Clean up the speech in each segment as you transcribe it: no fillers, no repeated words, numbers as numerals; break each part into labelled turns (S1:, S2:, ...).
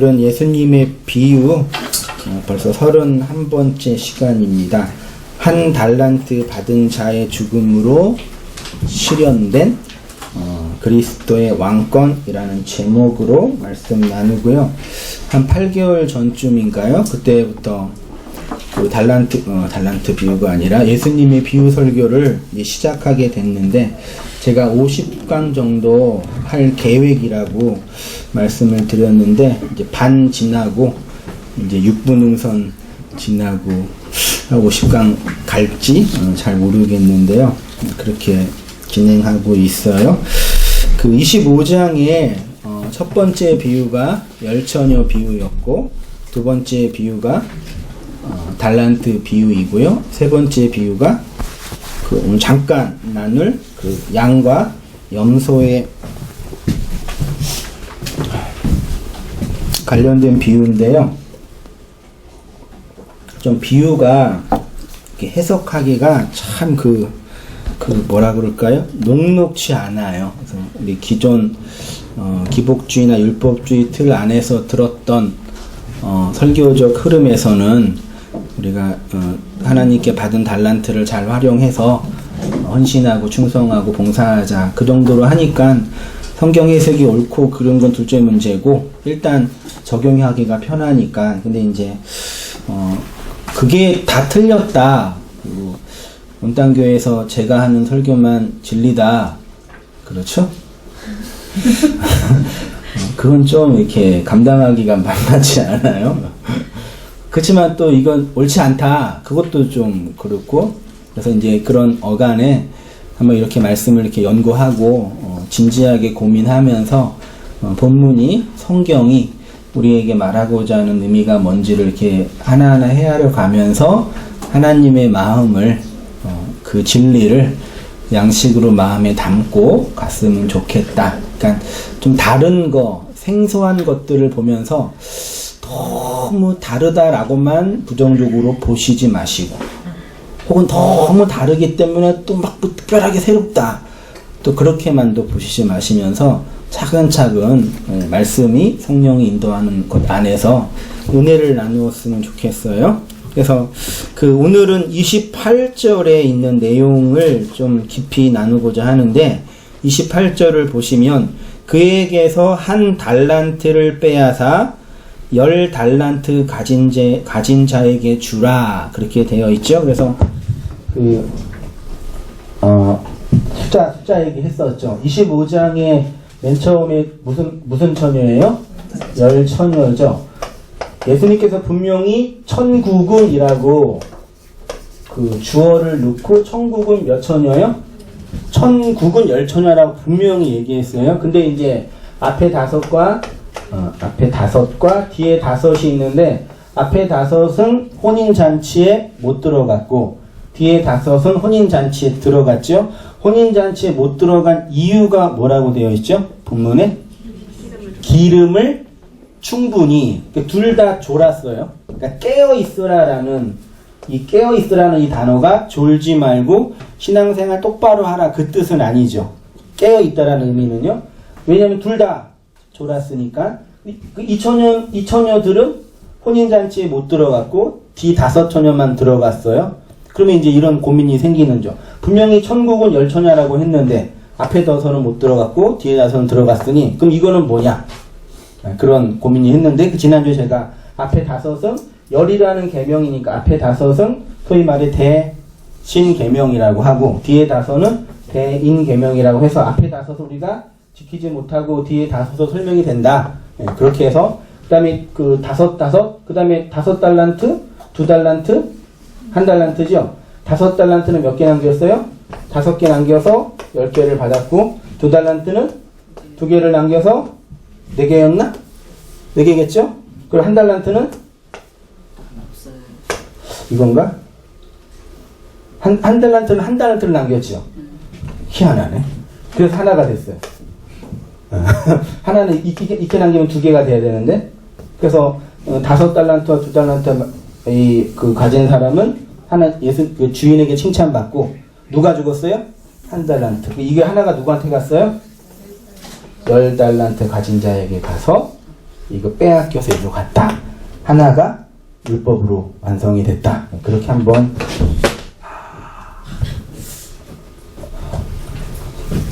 S1: 오늘은 예수님의 비유 벌써 31번째 시간입니다. 한 달란트 받은 자의 죽음으로 실현된 그리스도의 왕권이라는 제목으로 말씀 나누고요. 한 8개월 전쯤인가요? 그때부터 그 달란트 비유가 아니라 예수님의 비유 설교를 시작하게 됐는데, 제가 50강 정도 할 계획이라고 말씀을 드렸는데, 이제 반 지나고 이제 6분응선 지나고 50강 갈지 잘 모르겠는데요. 그렇게 진행하고 있어요. 그 25장에 첫 번째 비유가 열처녀 비유였고, 두 번째 비유가 달란트 비유이고요. 세 번째 비유가 오늘 잠깐 나눌 그 양과 염소의 관련된 비유인데요. 좀 비유가 이렇게 해석하기가 참 뭐라 그럴까요? 녹록치 않아요. 그래서 우리 기존 기복주의나 율법주의 틀 안에서 들었던 설교적 흐름에서는 우리가 하나님께 받은 달란트를 잘 활용해서 헌신하고 충성하고 봉사하자, 그 정도로 하니까 성경 해석이 옳고 그런 건 둘째 문제고, 일단 적용하기가 편하니까. 근데 이제 그게 다 틀렸다, 원당교회에서 제가 하는 설교만 진리다, 그렇죠? 그건 좀 이렇게 감당하기가 만만치 않아요. 그렇지만 또 이건 옳지 않다, 그것도 좀 그렇고. 그래서 이제 그런 어간에 한번 이렇게 말씀을 이렇게 연구하고 진지하게 고민하면서 본문이, 성경이 우리에게 말하고자 하는 의미가 뭔지를 이렇게 하나하나 헤아려 가면서 하나님의 마음을, 그 진리를 양식으로 마음에 담고 갔으면 좋겠다. 그러니까 좀 다른 거, 생소한 것들을 보면서 너무 다르다라고만 부정적으로 보시지 마시고, 혹은 너무 다르기 때문에 또 막 특별하게 새롭다, 또 그렇게만도 보시지 마시면서 차근차근 말씀이, 성령이 인도하는 것 안에서 은혜를 나누었으면 좋겠어요. 그래서 오늘은 28절에 있는 내용을 좀 깊이 나누고자 하는데, 28절을 보시면 그에게서 한 달란트를 빼앗아 10달란트 가진 자에게 주라, 그렇게 되어 있죠. 그래서 숫자 얘기했었죠. 25장에 맨 처음에 무슨 처녀예요? 열처녀죠. 예수님께서 분명히 천국은이라고 그 주어를 넣고, 천국은 몇 처녀요? 천국은 열처녀라고 분명히 얘기했어요. 근데 이제 앞에 다섯과 뒤에 다섯이 있는데, 앞에 다섯은 혼인잔치에 못 들어갔고 뒤에 다섯은 혼인잔치에 들어갔죠. 혼인잔치에 못 들어간 이유가 뭐라고 되어 있죠? 본문에 기름을 충분히, 둘 다 졸았어요. 그러니까 깨어있으라는 이 단어가 졸지 말고 신앙생활 똑바로 하라, 그 뜻은 아니죠. 깨어있다라는 의미는요, 왜냐하면 둘 다 졸았으니까. 이 처녀들은 혼인잔치에 못 들어갔고 뒤 다섯 처녀만 들어갔어요. 그러면 이제 이런 고민이 생기는 죠. 분명히 천국은 열처녀라고 했는데 앞에 다섯은 못 들어갔고 뒤에 다섯은 들어갔으니, 그럼 이거는 뭐냐, 그런 고민이 했는데, 지난주에 제가 앞에 다섯은 열이라는 계명이니까 앞에 다섯은 소위 말해 대신 계명이라고 하고, 뒤에 다섯은 대인 계명이라고 해서 앞에 다섯을 우리가 지키지 못하고 뒤에 다섯은 설명이 된다. 그렇게 해서 그 다음에 그 다섯, 그 다음에 5달란트, 2달란트, 1달란트죠. 5달란트는 몇 개 남겼어요? 5개 남겨서 10개를 받았고, 2달란트는 2개를 남겨서 4개였나? 4개겠죠? 그리고 1달란트는 이건가? 한 달란트는 1달란트를 남겼죠. 희한하네. 그래서 하나가 됐어요. 하나는 이렇게 남기면 2개가 돼야 되는데, 그래서 5달란트와 2달란트 가진 사람은 그 주인에게 칭찬받고, 누가 죽었어요? 1달란트. 이게 하나가 누구한테 갔어요? 10달란트 가진 자에게 가서 이거 빼앗겨서 이리로 갔다. 하나가 율법으로 완성이 됐다. 그렇게 한번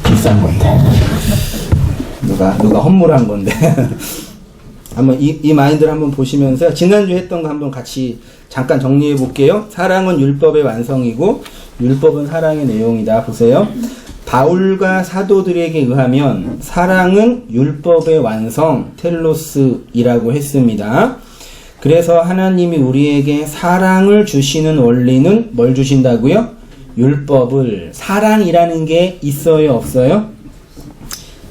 S1: 비싼 건데 누가 헌물한 건데 한번 이 마인드를 한번 보시면서 지난주에 했던 거 한번 같이 잠깐 정리해 볼게요. 사랑은 율법의 완성이고 율법은 사랑의 내용이다. 보세요. 바울과 사도들에게 의하면 사랑은 율법의 완성, 텔로스이라고 했습니다. 그래서 하나님이 우리에게 사랑을 주시는 원리는 뭘 주신다고요? 율법을. 사랑이라는 게 있어요, 없어요?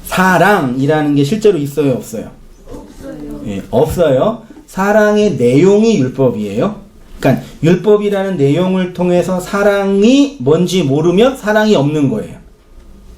S1: 사랑이라는 게 실제로 있어요, 없어요? 없어요. 예, 없어요. 사랑의 내용이 율법이에요. 그러니까 율법이라는 내용을 통해서 사랑이 뭔지 모르면 사랑이 없는 거예요.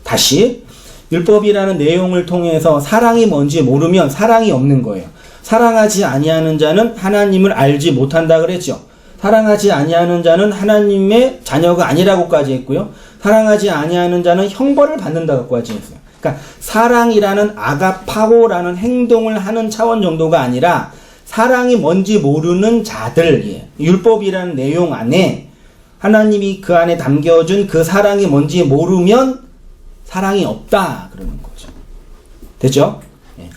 S1: 다시 율법이라는 내용을 통해서 사랑이 뭔지 모르면 사랑이 없는 거예요. 사랑하지 아니하는 자는 하나님을 알지 못한다 그랬죠. 사랑하지 아니하는 자는 하나님의 자녀가 아니라고까지 했고요. 사랑하지 아니하는 자는 형벌을 받는다고까지 했어요. 그러니까 사랑이라는 아가파고라는 행동을 하는 차원 정도가 아니라 사랑이 뭔지 모르는 자들, 율법이라는 내용 안에 하나님이 그 안에 담겨준 그 사랑이 뭔지 모르면 사랑이 없다 그러는 거죠. 됐죠?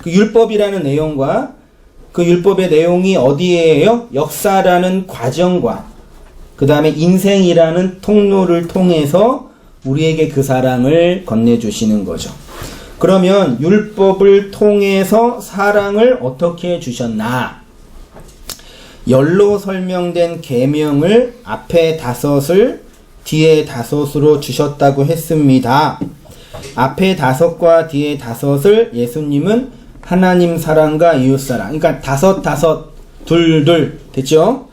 S1: 그 율법이라는 내용과 그 율법의 내용이 어디에요? 역사라는 과정과 그 다음에 인생이라는 통로를 통해서 우리에게 그 사랑을 건네주시는 거죠. 그러면 율법을 통해서 사랑을 어떻게 주셨나? 열로 설명된 계명을 앞에 5을 뒤에 5으로 주셨다고 했습니다. 앞에 5과 뒤에 5을 예수님은 하나님 사랑과 이웃 사랑, 그러니까 5, 2 됐죠?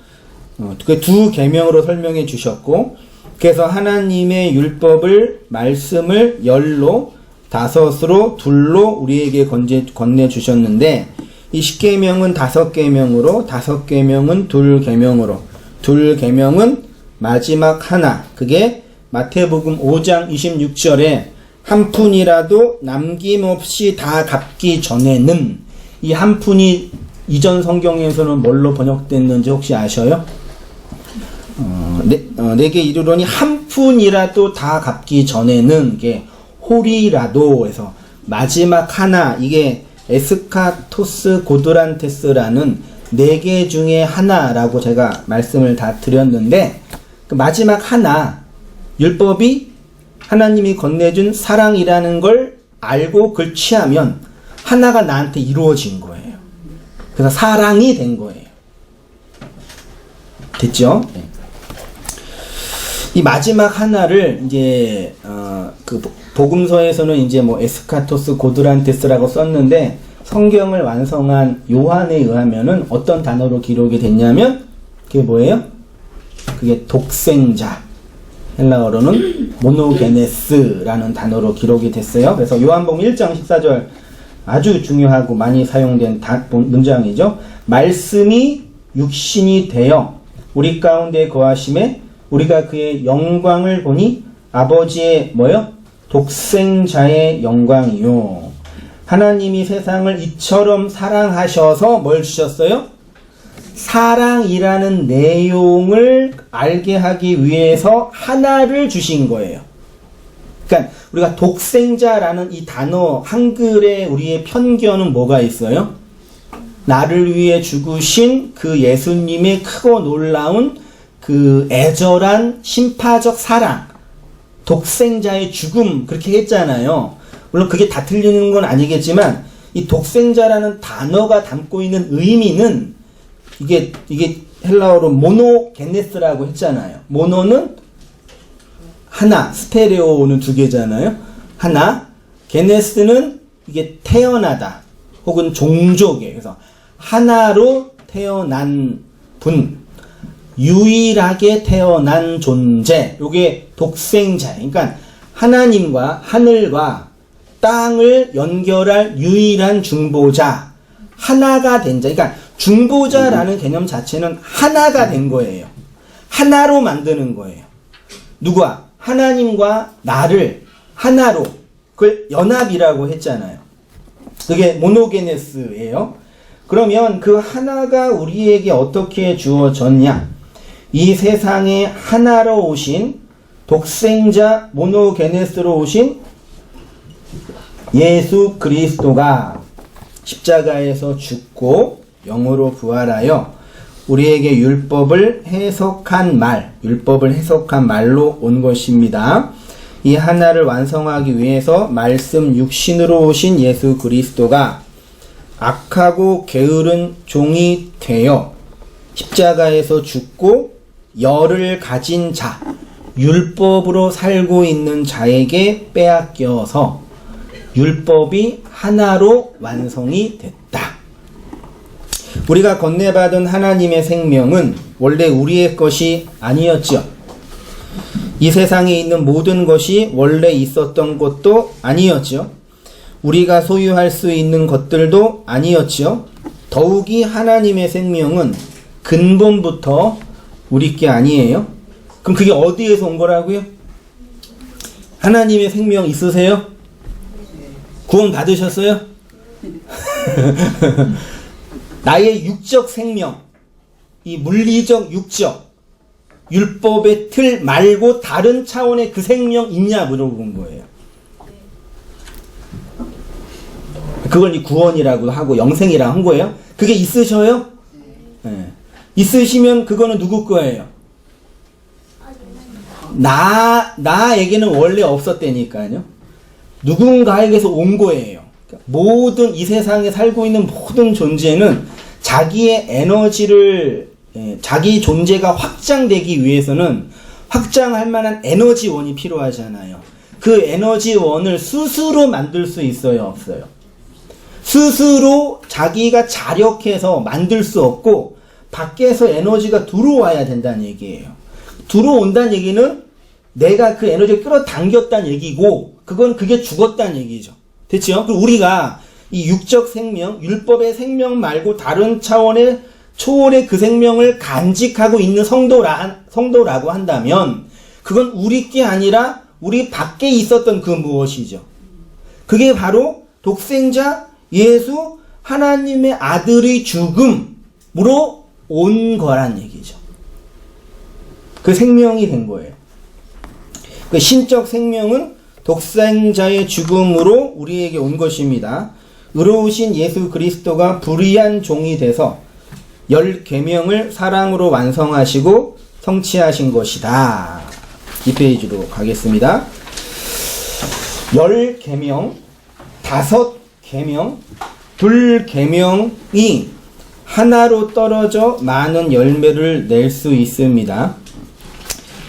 S1: 그 두 계명으로 설명해 주셨고, 그래서 하나님의 율법을 말씀을 열로 5으로 2로 우리에게 건네 주셨는데, 이 10계명은 5계명으로, 5계명은 2계명으로, 2계명은 마지막 하나, 그게 마태복음 5장 26절에 한 푼이라도 남김없이 다 갚기 전에는, 이 한 푼이 이전 성경에서는 뭘로 번역됐는지 혹시 아셔요? 내게 이르노니 한 푼이라도 다 갚기 전에는, 이게 홀이라도 해서 마지막 하나, 이게 에스카토스 고드란테스라는 4개 중에 하나라고 제가 말씀을 다 드렸는데, 그 마지막 하나, 율법이 하나님이 건네준 사랑이라는 걸 알고 그걸 취하면 하나가 나한테 이루어진 거예요. 그래서 사랑이 된 거예요. 됐죠? 이 마지막 하나를 이제 그 복음서에서는 이제 뭐 에스카토스 고드란테스라고 썼는데, 성경을 완성한 요한에 의하면은 어떤 단어로 기록이 됐냐면 그게 뭐예요? 그게 독생자. 헬라어로는 모노게네스라는 단어로 기록이 됐어요. 그래서 요한복음 1장 14절 아주 중요하고 많이 사용된 문장이죠. 말씀이 육신이 되어 우리 가운데 거하심에 우리가 그의 영광을 보니 아버지의 뭐요? 독생자의 영광이요. 하나님이 세상을 이처럼 사랑하셔서 뭘 주셨어요? 사랑이라는 내용을 알게 하기 위해서 하나를 주신 거예요. 그러니까 우리가 독생자라는 이 단어, 한글에 우리의 편견은 뭐가 있어요? 나를 위해 죽으신 그 예수님의 크고 놀라운 그 애절한 심파적 사랑, 독생자의 죽음, 그렇게 했잖아요. 물론 그게 다 틀리는 건 아니겠지만 이 독생자라는 단어가 담고 있는 의미는 이게 헬라어로 모노게네스라고 했잖아요. 모노는 하나, 스테레오는 2개잖아요. 하나, 게네스는 이게 태어나다 혹은 종족이에요. 그래서 하나로 태어난 분, 유일하게 태어난 존재, 요게 독생자예요. 그러니까 하나님과 하늘과 땅을 연결할 유일한 중보자, 하나가 된 자. 그러니까 중보자라는 개념 자체는 하나가 된 거예요. 하나로 만드는 거예요. 누가? 하나님과 나를 하나로, 그걸 연합이라고 했잖아요. 그게 모노게네스예요. 그러면 그 하나가 우리에게 어떻게 주어졌냐? 이 세상에 하나로 오신 독생자 모노게네스로 오신 예수 그리스도가 십자가에서 죽고 영으로 부활하여 우리에게 율법을 해석한 말로 온 것입니다. 이 하나를 완성하기 위해서 말씀 육신으로 오신 예수 그리스도가 악하고 게으른 종이 되어 십자가에서 죽고 열을 가진 자, 율법으로 살고 있는 자에게 빼앗겨서 율법이 하나로 완성이 됐다. 우리가 건네받은 하나님의 생명은 원래 우리의 것이 아니었죠. 이 세상에 있는 모든 것이 원래 있었던 것도 아니었죠. 우리가 소유할 수 있는 것들도 아니었죠. 더욱이 하나님의 생명은 근본부터 우리 게 아니에요. 그럼 그게 어디에서 온 거라고요? 하나님의 생명 있으세요? 구원 받으셨어요? 나의 육적 생명, 이 물리적 육적 율법의 틀 말고 다른 차원의 그 생명 있냐 물어본 거예요. 그걸 구원이라고 하고 영생이라고 한 거예요. 그게 있으셔요? 네. 있으시면 그거는 누구 거예요? 나에게는 원래 없었다니까요. 누군가에게서 온 거예요. 모든 이 세상에 살고 있는 모든 존재는 자기의 에너지를 자기 존재가 확장되기 위해서는 확장할 만한 에너지원이 필요하잖아요. 그 에너지원을 스스로 만들 수 있어요, 없어요? 스스로 자기가 자력해서 만들 수 없고 밖에서 에너지가 들어와야 된다는 얘기예요. 들어온다는 얘기는 내가 그 에너지를 끌어당겼다는 얘기고 그게 죽었다는 얘기죠. 됐죠? 그리고 우리가 이 육적 생명, 율법의 생명 말고 다른 차원의 초월의 그 생명을 간직하고 있는 성도라고 한다면 그건 우리 게 아니라 우리 밖에 있었던 그 무엇이죠. 그게 바로 독생자 예수 하나님의 아들의 죽음으로 온 거란 얘기죠. 그 생명이 된 거예요. 그 신적 생명은 독생자의 죽음으로 우리에게 온 것입니다. 의로우신 예수 그리스도가 불의한 종이 돼서 열 계명을 사랑으로 완성하시고 성취하신 것이다. 이 페이지로 가겠습니다. 열 계명, 5 계명, 2 계명이 하나로 떨어져 많은 열매를 낼 수 있습니다.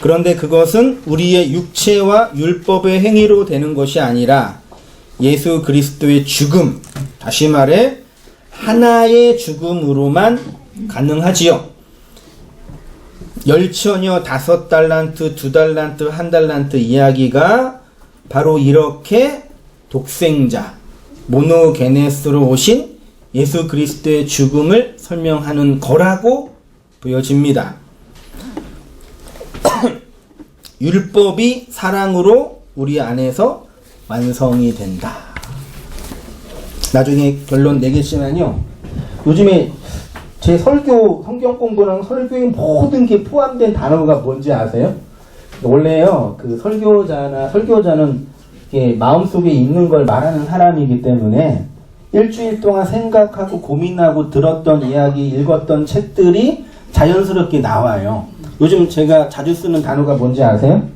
S1: 그런데 그것은 우리의 육체와 율법의 행위로 되는 것이 아니라 예수 그리스도의 죽음, 다시 말해 하나의 죽음으로만 가능하지요. 10처녀 5달란트, 2달란트, 1달란트 이야기가 바로 이렇게 독생자, 모노게네스로 오신 예수 그리스도의 죽음을 설명하는 거라고 보여집니다. 율법이 사랑으로 우리 안에서 완성이 된다. 나중에 결론 내겠지만요. 요즘에 제 성경 공부랑 설교의 모든 게 포함된 단어가 뭔지 아세요? 원래요, 그 설교자는 이게 마음속에 있는 걸 말하는 사람이기 때문에 일주일 동안 생각하고 고민하고 들었던 이야기, 읽었던 책들이 자연스럽게 나와요. 요즘 제가 자주 쓰는 단어가 뭔지 아세요?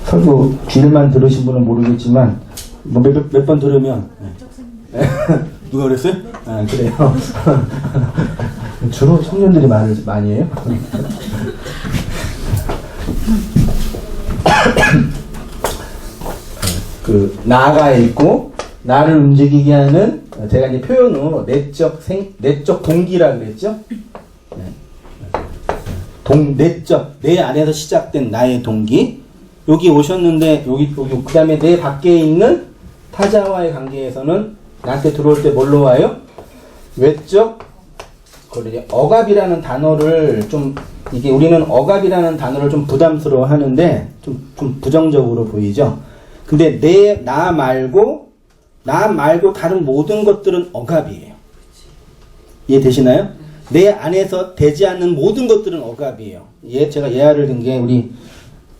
S1: 설교 길만 들으신 분은 모르겠지만 몇 번 들으면 누가 그랬어요? 아, 그래요. 주로 청년들이 많이 해요. 그 나가 있고 나를 움직이게 하는 제가 이제 표현으로 내적 동기라 그랬죠. 내적 내 안에서 시작된 나의 동기. 여기 오셨는데 여기 그다음에 내 밖에 있는 타자와의 관계에서는 나한테 들어올 때 뭘로 와요? 외적 억압이라는 단어를 좀 이게 우리는 억압이라는 단어를 좀 부담스러워 하는데 좀 부정적으로 보이죠. 근데 나 말고 나 말고 다른 모든 것들은 억압이에요. 이해되시나요? 내 안에서 되지 않는 모든 것들은 억압이에요. 제가 예화를 든 게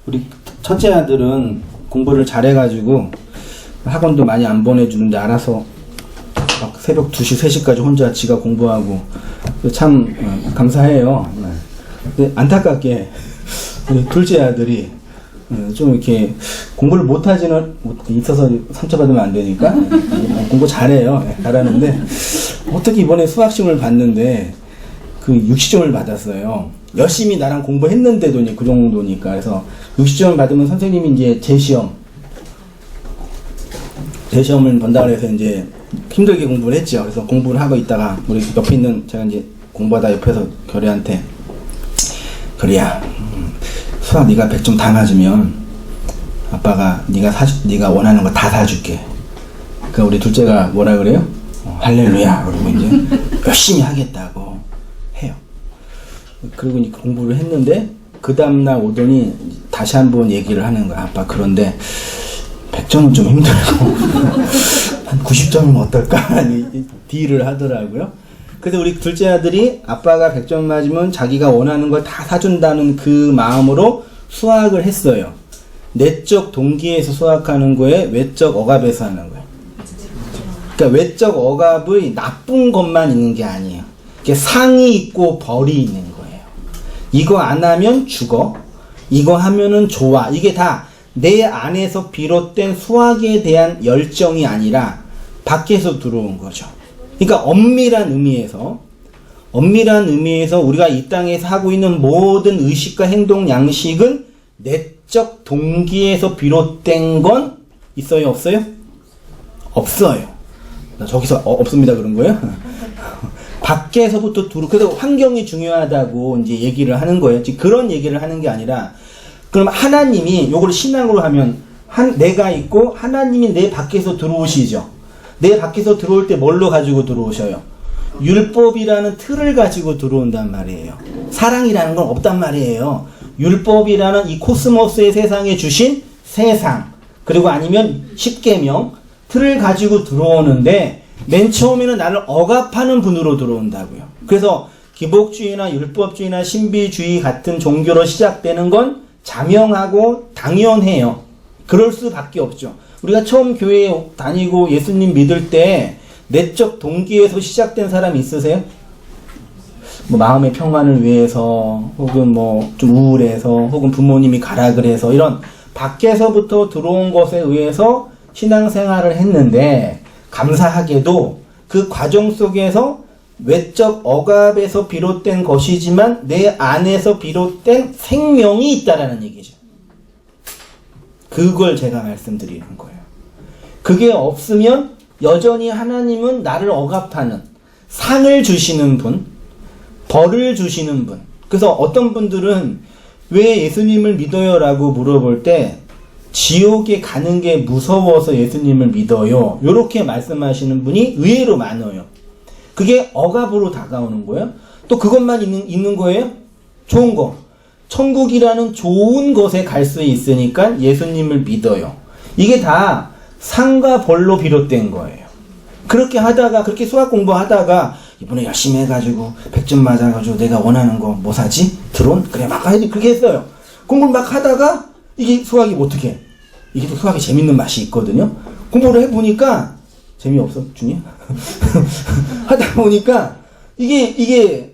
S1: 우리 첫째 아들은 공부를 잘해가지고 학원도 많이 안 보내주는데 알아서 막 새벽 2시, 3시까지 혼자 지가 공부하고 참 감사해요. 근데 안타깝게 우리 둘째 아들이 좀 이렇게 공부를 못하지는 있어서 상처받으면 안 되니까 공부 잘해요. 잘하는데 어떻게 이번에 수학시험을 봤는데 그 60점을 받았어요. 열심히 나랑 공부했는데도 이제 그 정도니까. 그래서 60점을 받으면 선생님이 이제 재시험을 본다고 해서 이제 힘들게 공부를 했죠. 그래서 공부를 하고 있다가 우리 옆에 있는 제가 이제 공부하다 옆에서 결이한테 결이야, 수학 네가 100점 다 맞으면 아빠가 네가 원하는 거 다 사줄게. 그러니까 우리 둘째가 뭐라 그래요? 할렐루야. 그러고 이제 열심히 하겠다고 해요. 그리고 이제 공부를 했는데 그 다음날 오더니 다시 한번 얘기를 하는 거야. 아빠 그런데 100점은 좀 힘들고 한 90점이면 어떨까? 딜을 하더라고요. 그래서 우리 둘째 아들이 아빠가 100점 맞으면 자기가 원하는 걸 다 사준다는 그 마음으로 수학을 했어요. 내적 동기에서 수학하는 거에 외적 억압에서 하는 거예요. 그러니까 외적 억압의 나쁜 것만 있는 게 아니에요. 이게 상이 있고 벌이 있는 거예요. 이거 안 하면 죽어. 이거 하면은 좋아. 이게 다 내 안에서 비롯된 수학에 대한 열정이 아니라 밖에서 들어온 거죠. 그러니까 엄밀한 의미에서 우리가 이 땅에서 하고 있는 모든 의식과 행동 양식은 내적 동기에서 비롯된 건 있어요? 없어요? 없어요. 저기서 없습니다 그런 거예요? 밖에서부터 그래서 환경이 중요하다고 이제 얘기를 하는 거예요. 그런 얘기를 하는 게 아니라, 그럼 하나님이 요걸 신앙으로 하면 내가 있고 하나님이 내 밖에서 들어오시죠. 내 밖에서 들어올 때 뭘로 가지고 들어오셔요? 율법이라는 틀을 가지고 들어온단 말이에요. 사랑이라는 건 없단 말이에요. 율법이라는 이 코스모스의 세상에 주신 세상, 그리고 아니면 십계명 틀을 가지고 들어오는데 맨 처음에는 나를 억압하는 분으로 들어온다고요. 그래서 기복주의나 율법주의나 신비주의 같은 종교로 시작되는 건 자명하고 당연해요. 그럴 수밖에 없죠. 우리가 처음 교회에 다니고 예수님 믿을 때 내적 동기에서 시작된 사람 있으세요? 뭐 마음의 평안을 위해서, 혹은 뭐 좀 우울해서, 혹은 부모님이 가라 그래서, 이런 밖에서부터 들어온 것에 의해서 신앙생활을 했는데, 감사하게도 그 과정 속에서 외적 억압에서 비롯된 것이지만 내 안에서 비롯된 생명이 있다라는 얘기죠. 그걸 제가 말씀드리는 거예요. 그게 없으면 여전히 하나님은 나를 억압하는, 상을 주시는 분, 벌을 주시는 분. 그래서 어떤 분들은 왜 예수님을 믿어요? 라고 물어볼 때 지옥에 가는 게 무서워서 예수님을 믿어요. 이렇게 말씀하시는 분이 의외로 많아요. 그게 억압으로 다가오는 거예요. 또 그것만 있는 거예요? 좋은 거. 천국이라는 좋은 것에 갈 수 있으니까 예수님을 믿어요. 이게 다 상과 벌로 비롯된 거예요. 그렇게 수학 공부하다가 이번에 열심히 해가지고 100점 맞아가지고 내가 원하는 거 뭐 사지? 드론? 그래 막 해야지. 그렇게 했어요. 공부를 막 하다가 이게 수학이 어떻게 해? 이게 또 수학이 재밌는 맛이 있거든요. 공부를 해보니까 재미없어 중에 하다 보니까 이게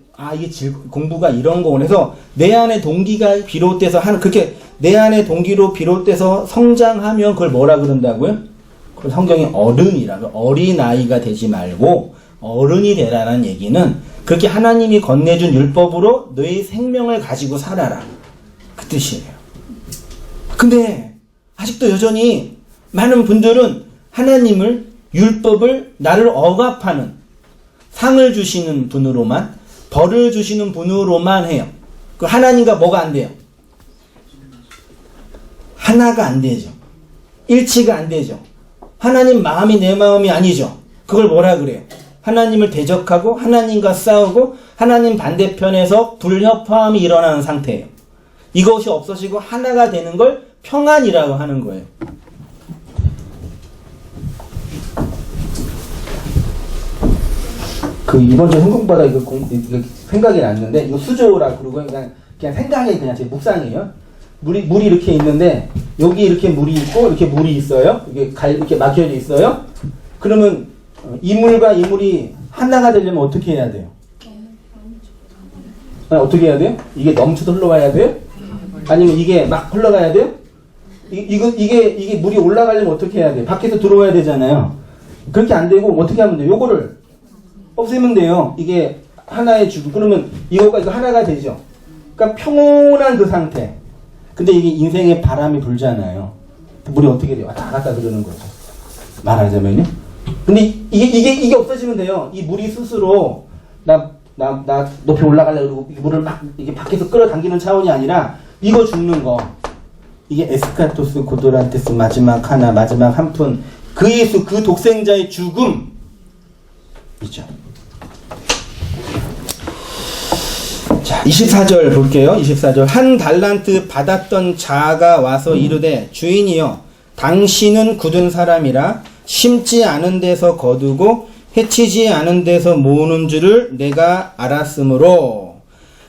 S1: 공부가 이런 거고, 그래서 내 안에 동기가 비롯돼서 그렇게 내 안에 동기로 비롯돼서 성장하면 그걸 뭐라 그런다고요? 그걸 성경이 어른이라고, 어린아이가 되지 말고 어른이 되라는 얘기는 그렇게 하나님이 건네준 율법으로 너의 생명을 가지고 살아라, 그 뜻이에요. 근데 아직도 여전히 많은 분들은 하나님을, 율법을 나를 억압하는, 상을 주시는 분으로만, 벌을 주시는 분으로만 해요. 그 하나님과 뭐가 안 돼요? 하나가 안 되죠. 일치가 안 되죠. 하나님 마음이 내 마음이 아니죠. 그걸 뭐라 그래요? 하나님을 대적하고 하나님과 싸우고 하나님 반대편에서 불협화음이 일어나는 상태예요. 이것이 없어지고 하나가 되는 걸 평안이라고 하는 거예요. 그 이번 주 성공받아 이거 생각이 났는데 이거 수조라 그러고 그냥 생각이 그냥 제 묵상이에요. 물이 이렇게 있는데 여기 이렇게 물이 있고 이렇게 물이 있어요. 이렇게 막혀져 있어요. 그러면 이 물과 이 물이 하나가 되려면 어떻게 해야 돼요? 어떻게 해야 돼요? 이게 넘쳐서 흘러가야 돼요? 아니면 이게 막 흘러가야 돼요? 이게 물이 올라가려면 어떻게 해야 돼요? 밖에서 들어와야 되잖아요. 그렇게 안 되고 어떻게 하면 돼요? 요거를 없애면 돼요. 이게 하나의 주고 그러면 이거 하나가 되죠. 그러니까 평온한 그 상태. 근데 이게 인생에 바람이 불잖아요. 물이 어떻게 돼요? 왔다 갔다 그러는 거죠. 말하자면요. 근데 이게 없어지면 돼요. 이 물이 스스로 나 높이 올라가려고 그러고 물을 막 이게 밖에서 끌어당기는 차원이 아니라 이거 죽는 거. 이게 에스카토스 고도란테스 마지막 한 푼. 그 예수, 그 독생자의 죽음. 있죠. 자, 24절 볼게요. 24절. 한 달란트 받았던 자가 와서 이르되 주인이여 당신은 굳은 사람이라 심지 않은 데서 거두고 해치지 않은 데서 모으는 줄을 내가 알았으므로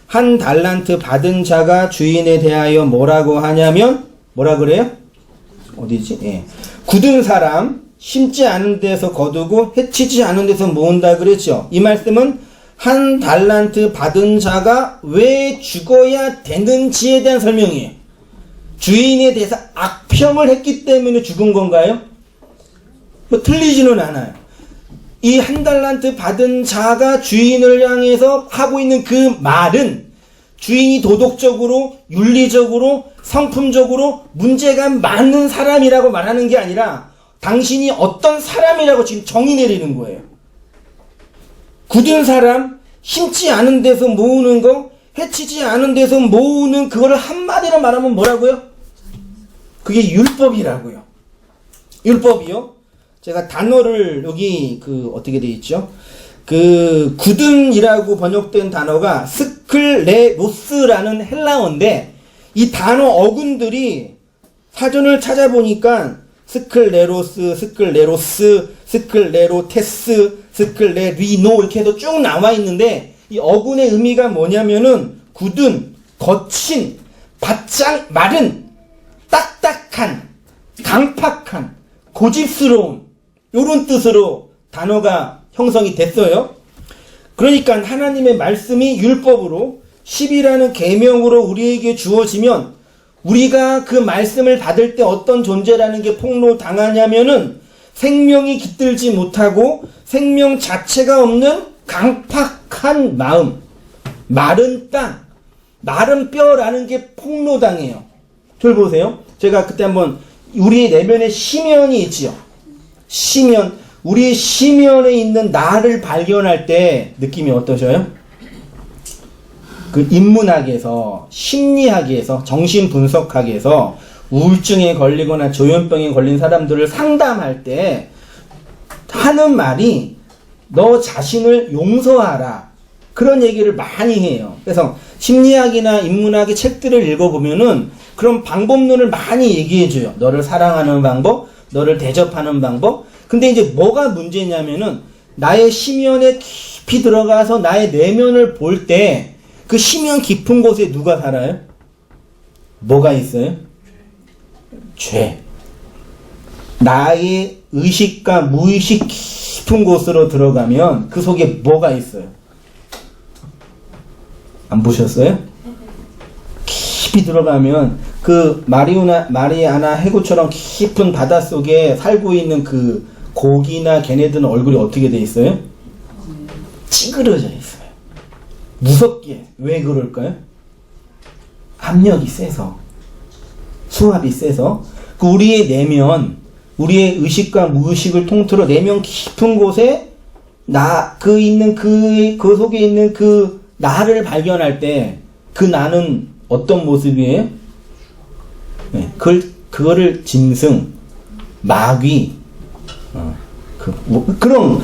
S1: 한 달란트 받은 자가 주인에 대하여 뭐라고 하냐면 뭐라 그래요? 어디지? 예. 굳은 사람 심지 않은 데서 거두고 해치지 않은 데서 모은다 그랬죠. 이 말씀은 한 달란트 받은 자가 왜 죽어야 되는지에 대한 설명이에요. 주인에 대해서 악평을 했기 때문에 죽은 건가요? 뭐 틀리지는 않아요. 이 한 달란트 받은 자가 주인을 향해서 하고 있는 그 말은 주인이 도덕적으로, 윤리적으로, 성품적으로 문제가 많은 사람이라고 말하는 게 아니라 당신이 어떤 사람이라고 지금 정의 내리는 거예요. 굳은 사람, 심지 않은 데서 모으는 거, 해치지 않은 데서 모으는 그거를 한마디로 말하면 뭐라고요? 그게 율법이라고요. 율법이요. 제가 단어를 여기 어떻게 되어 있죠? 굳은이라고 번역된 단어가 스클레로스라는 헬라어인데 이 단어 어근들이 사전을 찾아보니까 스클레로스, 스클레로테스, 스클레리노 이렇게 해서 쭉 나와 있는데 이 어근의 의미가 뭐냐면은 굳은, 거친, 바짝 마른, 딱딱한, 강팍한, 고집스러운 요런 뜻으로 단어가 형성이 됐어요. 그러니까 하나님의 말씀이 율법으로 10이라는 계명으로 우리에게 주어지면 우리가 그 말씀을 받을 때 어떤 존재라는 게 폭로당하냐면은 생명이 깃들지 못하고 생명 자체가 없는 강팍한 마음, 마른 땅, 마른 뼈라는 게 폭로당해요. 저를 보세요. 제가 그때 한번 우리의 내면에 시면이 있지요. 시면, 우리의 시면에 있는 나를 발견할 때 느낌이 어떠셔요? 그 인문학에서, 심리학에서, 정신분석학에서 우울증에 걸리거나 조현병에 걸린 사람들을 상담할 때 하는 말이 너 자신을 용서하라. 그런 얘기를 많이 해요. 그래서 심리학이나 인문학의 책들을 읽어보면은 그런 방법론을 많이 얘기해줘요. 너를 사랑하는 방법, 너를 대접하는 방법. 근데 이제 뭐가 문제냐면은 나의 심연에 깊이 들어가서 나의 내면을 볼 때 그 심연 깊은 곳에 누가 살아요? 뭐가 있어요? 죄. 나의 의식과 무의식 깊은 곳으로 들어가면 그 속에 뭐가 있어요? 안 보셨어요? 깊이 들어가면 그 마리아나 해구처럼 깊은 바닷속에 살고 있는 그 고기나 걔네들은 얼굴이 어떻게 돼 있어요? 찌그러져 있어요. 무섭게. 왜 그럴까요? 압력이 세서, 수압이 세서. 그 우리의 내면, 우리의 의식과 무의식을 통틀어 내면 깊은 곳에 그 속에 있는 그 나를 발견할 때 그 나는 어떤 모습이에요? 네, 그거를 짐승, 마귀, 그런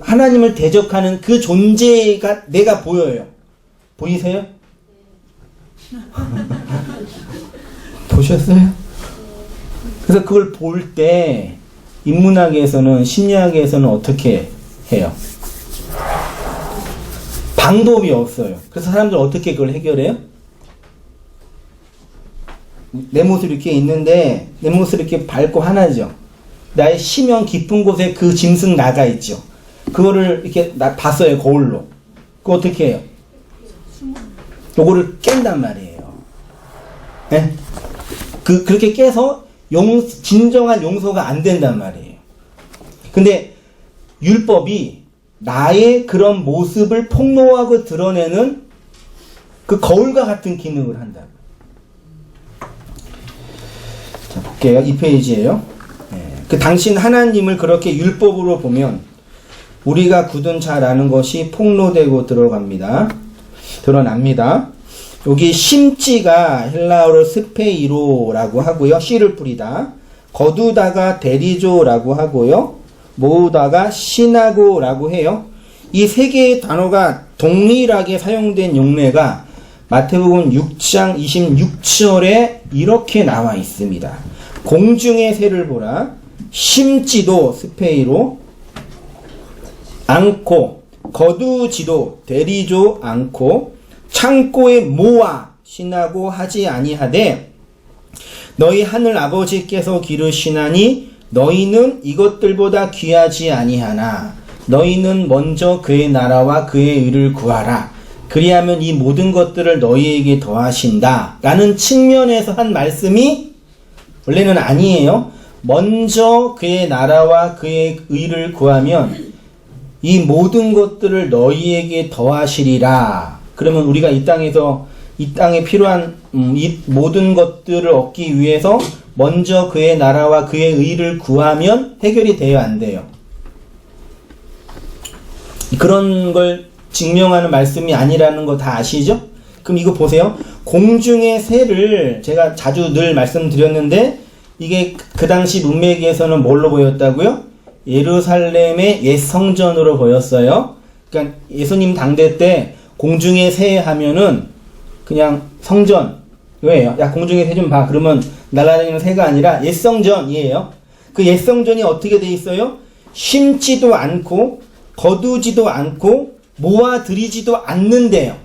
S1: 하나님을 대적하는 그 존재가 내가 보여요. 보이세요? 보셨어요? 그래서 그걸 볼 때 인문학에서는, 심리학에서는 어떻게 해요? 방법이 없어요. 그래서 사람들 어떻게 그걸 해결해요? 내 모습이 이렇게 있는데 내 모습이 이렇게 밝고 환하죠. 나의 심연 깊은 곳에 그 짐승 나가 있죠. 그거를 이렇게 봤어요, 거울로. 그거 어떻게 해요? 요거를 깬단 말이에요. 네? 그렇게 깨서 진정한 용서가 안 된단 말이에요. 근데 율법이 나의 그런 모습을 폭로하고 드러내는 그 거울과 같은 기능을 한다. 자, 볼게요. 이 페이지에요. 그 당신 하나님을 그렇게 율법으로 보면 우리가 굳은 잘 아는 것이 폭로되고 드러납니다. 여기 심지가 헬라어로 스페이로라고 하고요. 씨를 뿌리다. 거두다가 데리조라고 하고요. 모으다가 시나고라고 해요. 이 세 개의 단어가 동일하게 사용된 용례가 마태복음 6장 26절에 이렇게 나와 있습니다. 공중의 새를 보라. 심지도 스페이로 않고 거두지도 데리죠 않고 창고에 모아 시나고 하지 아니하되 너희 하늘 아버지께서 기르시나니 너희는 이것들보다 귀하지 아니하나 너희는 먼저 그의 나라와 그의 의를 구하라. 그리하면 이 모든 것들을 너희에게 더하신다. 라는 측면에서 한 말씀이 원래는 아니에요. 먼저 그의 나라와 그의 의를 구하면 이 모든 것들을 너희에게 더하시리라. 그러면 우리가 이 땅에 필요한 이 모든 것들을 얻기 위해서 먼저 그의 나라와 그의 의를 구하면 해결이 돼요, 안 돼요? 그런 걸 증명하는 말씀이 아니라는 거 다 아시죠? 그럼 이거 보세요. 공중의 새를 제가 자주 늘 말씀드렸는데 이게 그 당시 문맥에서는 뭘로 보였다고요? 예루살렘의 옛 성전으로 보였어요. 그러니까 예수님 당대 때 공중의 새 하면은 그냥 성전. 왜요? 야, 공중의 새 좀 봐. 그러면 날아다니는 새가 아니라 옛 성전이에요. 그 옛 성전이 어떻게 돼 있어요? 심지도 않고 거두지도 않고 모아들이지도 않는데요.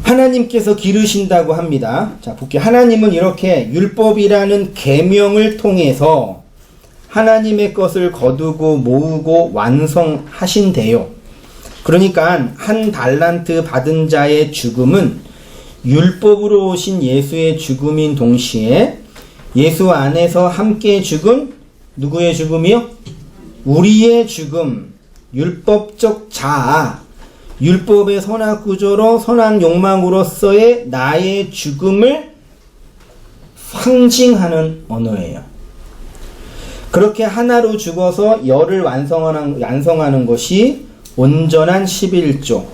S1: 하나님께서 기르신다고 합니다. 자, 볼게요. 하나님은 이렇게 율법이라는 계명을 통해서 하나님의 것을 거두고 모으고 완성하신대요. 그러니까 한 달란트 받은 자의 죽음은 율법으로 오신 예수의 죽음인 동시에 예수 안에서 함께 죽은 누구의 죽음이요? 우리의 죽음, 율법적 자아, 율법의 선악 구조로 선악 욕망으로서의 나의 죽음을 상징하는 언어예요. 그렇게 하나로 죽어서 열을 완성하는 것이 온전한 11조,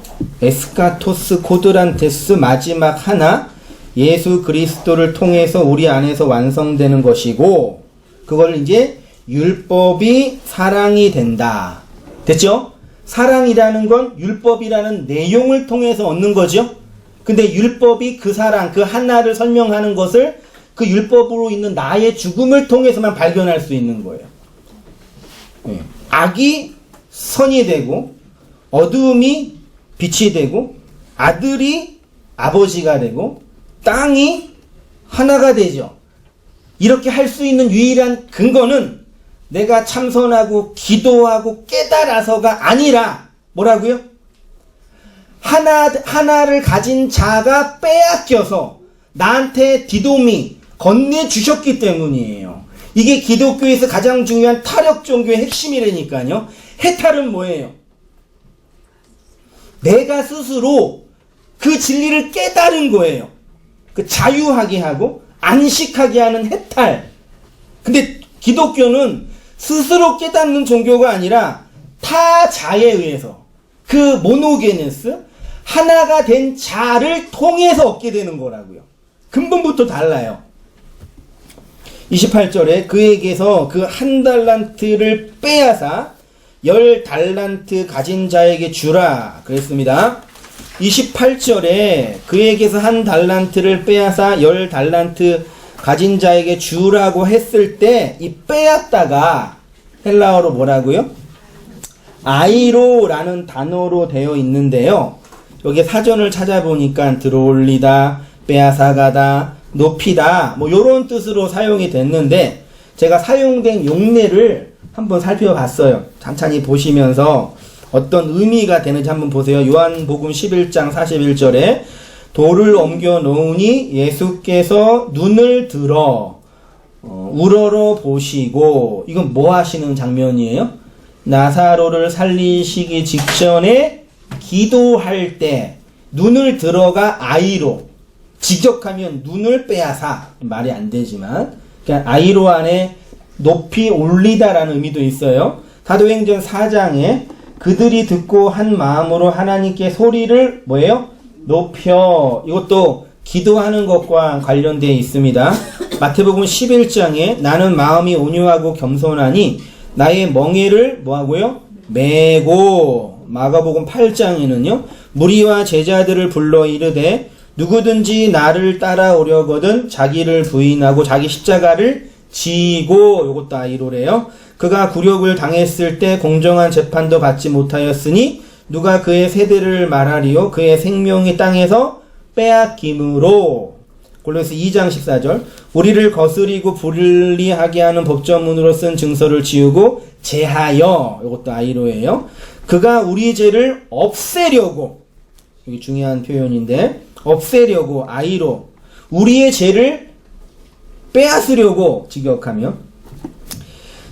S1: 에스카토스 코드란테스 마지막 하나, 예수 그리스도를 통해서 우리 안에서 완성되는 것이고, 그걸 이제 율법이 사랑이 된다. 됐죠? 사랑이라는 건 율법이라는 내용을 통해서 얻는 거죠. 근데 율법이 그 사랑, 그 하나를 설명하는 것을 그 율법으로 있는 나의 죽음을 통해서만 발견할 수 있는 거예요. 네. 악이 선이 되고 어두움이 빛이 되고 아들이 아버지가 되고 땅이 하나가 되죠. 이렇게 할 수 있는 유일한 근거는 내가 참선하고 기도하고 깨달아서가 아니라 뭐라고요? 하나를 가진 자가 빼앗겨서 나한테 디도미 건네주셨기 때문이에요. 이게 기독교에서 가장 중요한 타력 종교의 핵심이라니까요. 해탈은 뭐예요? 내가 스스로 그 진리를 깨달은 거예요. 그 자유하게 하고 안식하게 하는 해탈. 근데 기독교는 스스로 깨닫는 종교가 아니라 타자에 의해서 그 모노게네스 하나가 된 자를 통해서 얻게 되는 거라고요. 근본부터 달라요. 28절에 그에게서 그 한 달란트를 빼앗아 10달란트 가진 자에게 주라 그랬습니다. 28절에 그에게서 한 달란트를 빼앗아 10달란트 가진 자에게 주라고 했을 때 이 빼앗다가 헬라어로 뭐라고요? 아이로라는 단어로 되어 있는데요. 여기 사전을 찾아보니까 들어올리다, 빼앗아가다, 높이다 뭐 이런 뜻으로 사용이 됐는데 제가 사용된 용례를 한번 살펴봤어요. 찬찬히 보시면서 어떤 의미가 되는지 한번 보세요. 요한복음 11장 41절에 돌을 옮겨 놓으니 예수께서 눈을 들어 우러러 보시고, 이건 뭐 하시는 장면이에요? 나사로를 살리시기 직전에 기도할 때 눈을 들어가 아이로, 직역하면 눈을 빼앗아, 말이 안 되지만 그러니까 아이로 안에 높이 올리다라는 의미도 있어요. 사도행전 4장에 그들이 듣고 한 마음으로 하나님께 소리를 뭐예요? 높여. 이것도 기도하는 것과 관련되어 있습니다. 마태복음 11장에 나는 마음이 온유하고 겸손하니 나의 멍에를 뭐하고요? 메고. 마가복음 8장에는요. 무리와 제자들을 불러 이르되 누구든지 나를 따라오려거든 자기를 부인하고 자기 십자가를 지고, 요것도 아이로래요. 그가 굴욕을 당했을 때 공정한 재판도 받지 못하였으니 누가 그의 세대를 말하리요? 그의 생명이 땅에서 빼앗김으로. 골로새 2장 14절 우리를 거스리고 불리하게 하는 법조문으로 쓴 증서를 지우고 제하여, 요것도 아이로예요. 그가 우리 죄를 없애려고, 여기 중요한 표현인데 없애려고, 아이로, 우리의 죄를 빼앗으려고 직역하며,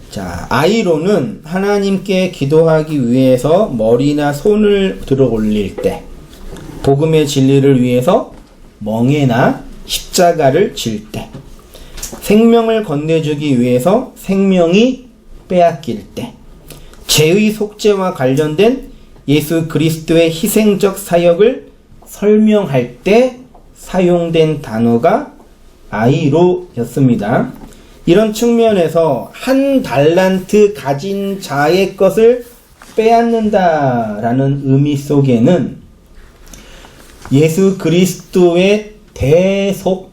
S1: 자, 아이로는 하나님께 기도하기 위해서 머리나 손을 들어 올릴 때, 복음의 진리를 위해서 멍에나 십자가를 질 때, 생명을 건네주기 위해서 생명이 빼앗길 때, 죄의 속죄와 관련된 예수 그리스도의 희생적 사역을 설명할 때 사용된 단어가 아이로였습니다. 이런 측면에서 한 달란트 가진 자의 것을 빼앗는다라는 의미 속에는 예수 그리스도의 대속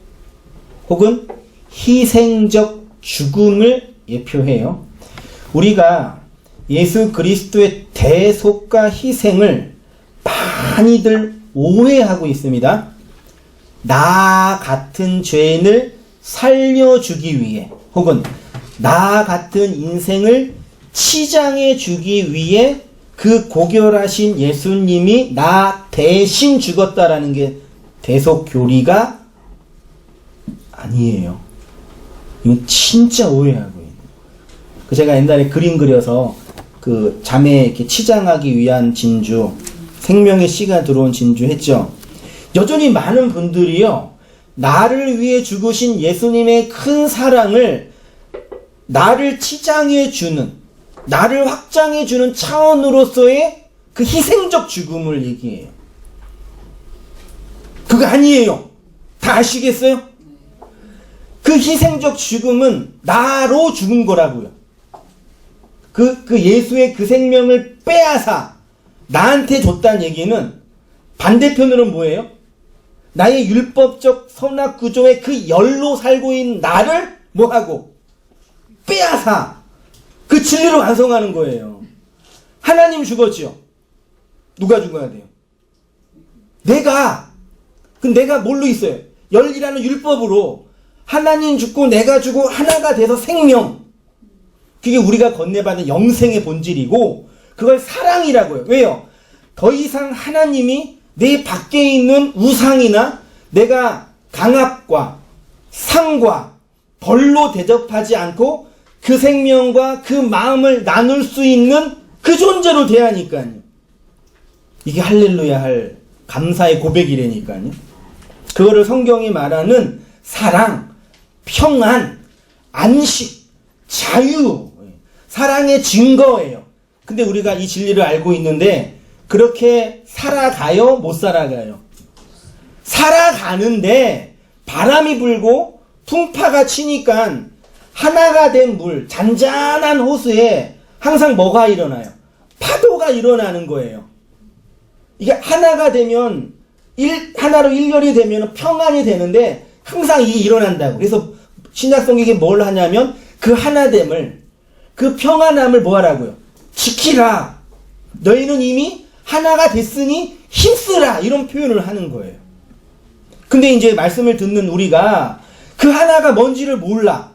S1: 혹은 희생적 죽음을 예표해요. 우리가 예수 그리스도의 대속과 희생을 많이들 오해하고 있습니다. 나 같은 죄인을 살려주기 위해 혹은 나 같은 인생을 치장해 주기 위해 그 고결하신 예수님이 나 대신 죽었다라는 게 대속 교리가 아니에요. 이건 진짜 오해하고 있는 거예요. 제가 옛날에 그림 그려서 그 자매 이렇게 치장하기 위한 진주, 생명의 씨가 들어온 진주 했죠. 여전히 많은 분들이요, 나를 위해 죽으신 예수님의 큰 사랑을 나를 치장해 주는, 나를 확장해 주는 차원으로서의 그 희생적 죽음을 얘기해요. 그거 아니에요. 다 아시겠어요? 그 희생적 죽음은 나로 죽은 거라고요. 그 예수의 그 생명을 빼앗아 나한테 줬다는 얘기는 반대편으로는 뭐예요? 나의 율법적 선악 구조의 그 열로 살고 있는 나를 뭐하고? 빼앗아 그 진리로 완성하는 거예요. 하나님 죽었죠? 누가 죽어야 돼요? 내가 뭘로 있어요? 열이라는 율법으로 하나님 죽고 내가 죽고 하나가 돼서 생명. 그게 우리가 건네받은 영생의 본질이고 그걸 사랑이라고요. 왜요? 더 이상 하나님이 내 밖에 있는 우상이나 내가 강압과 상과 벌로 대접하지 않고 그 생명과 그 마음을 나눌 수 있는 그 존재로 대하니까요. 이게 할렐루야 할 감사의 고백이라니까요. 그거를 성경이 말하는 사랑, 평안, 안식, 자유, 사랑의 증거예요. 근데 우리가 이 진리를 알고 있는데 그렇게 살아가요? 못 살아가요? 살아가는데 바람이 불고 풍파가 치니까 하나가 된 물, 잔잔한 호수에 항상 뭐가 일어나요? 파도가 일어나는 거예요. 이게 하나가 되면 하나로 일렬이 되면 평안이 되는데 항상 이게 일어난다고. 그래서 신약성경이 뭘 하냐면 그 하나됨을, 그 평안함을 뭐 하라고요? 지키라. 너희는 이미 하나가 됐으니 힘쓰라 이런 표현을 하는 거예요. 근데 이제 말씀을 듣는 우리가 그 하나가 뭔지를 몰라.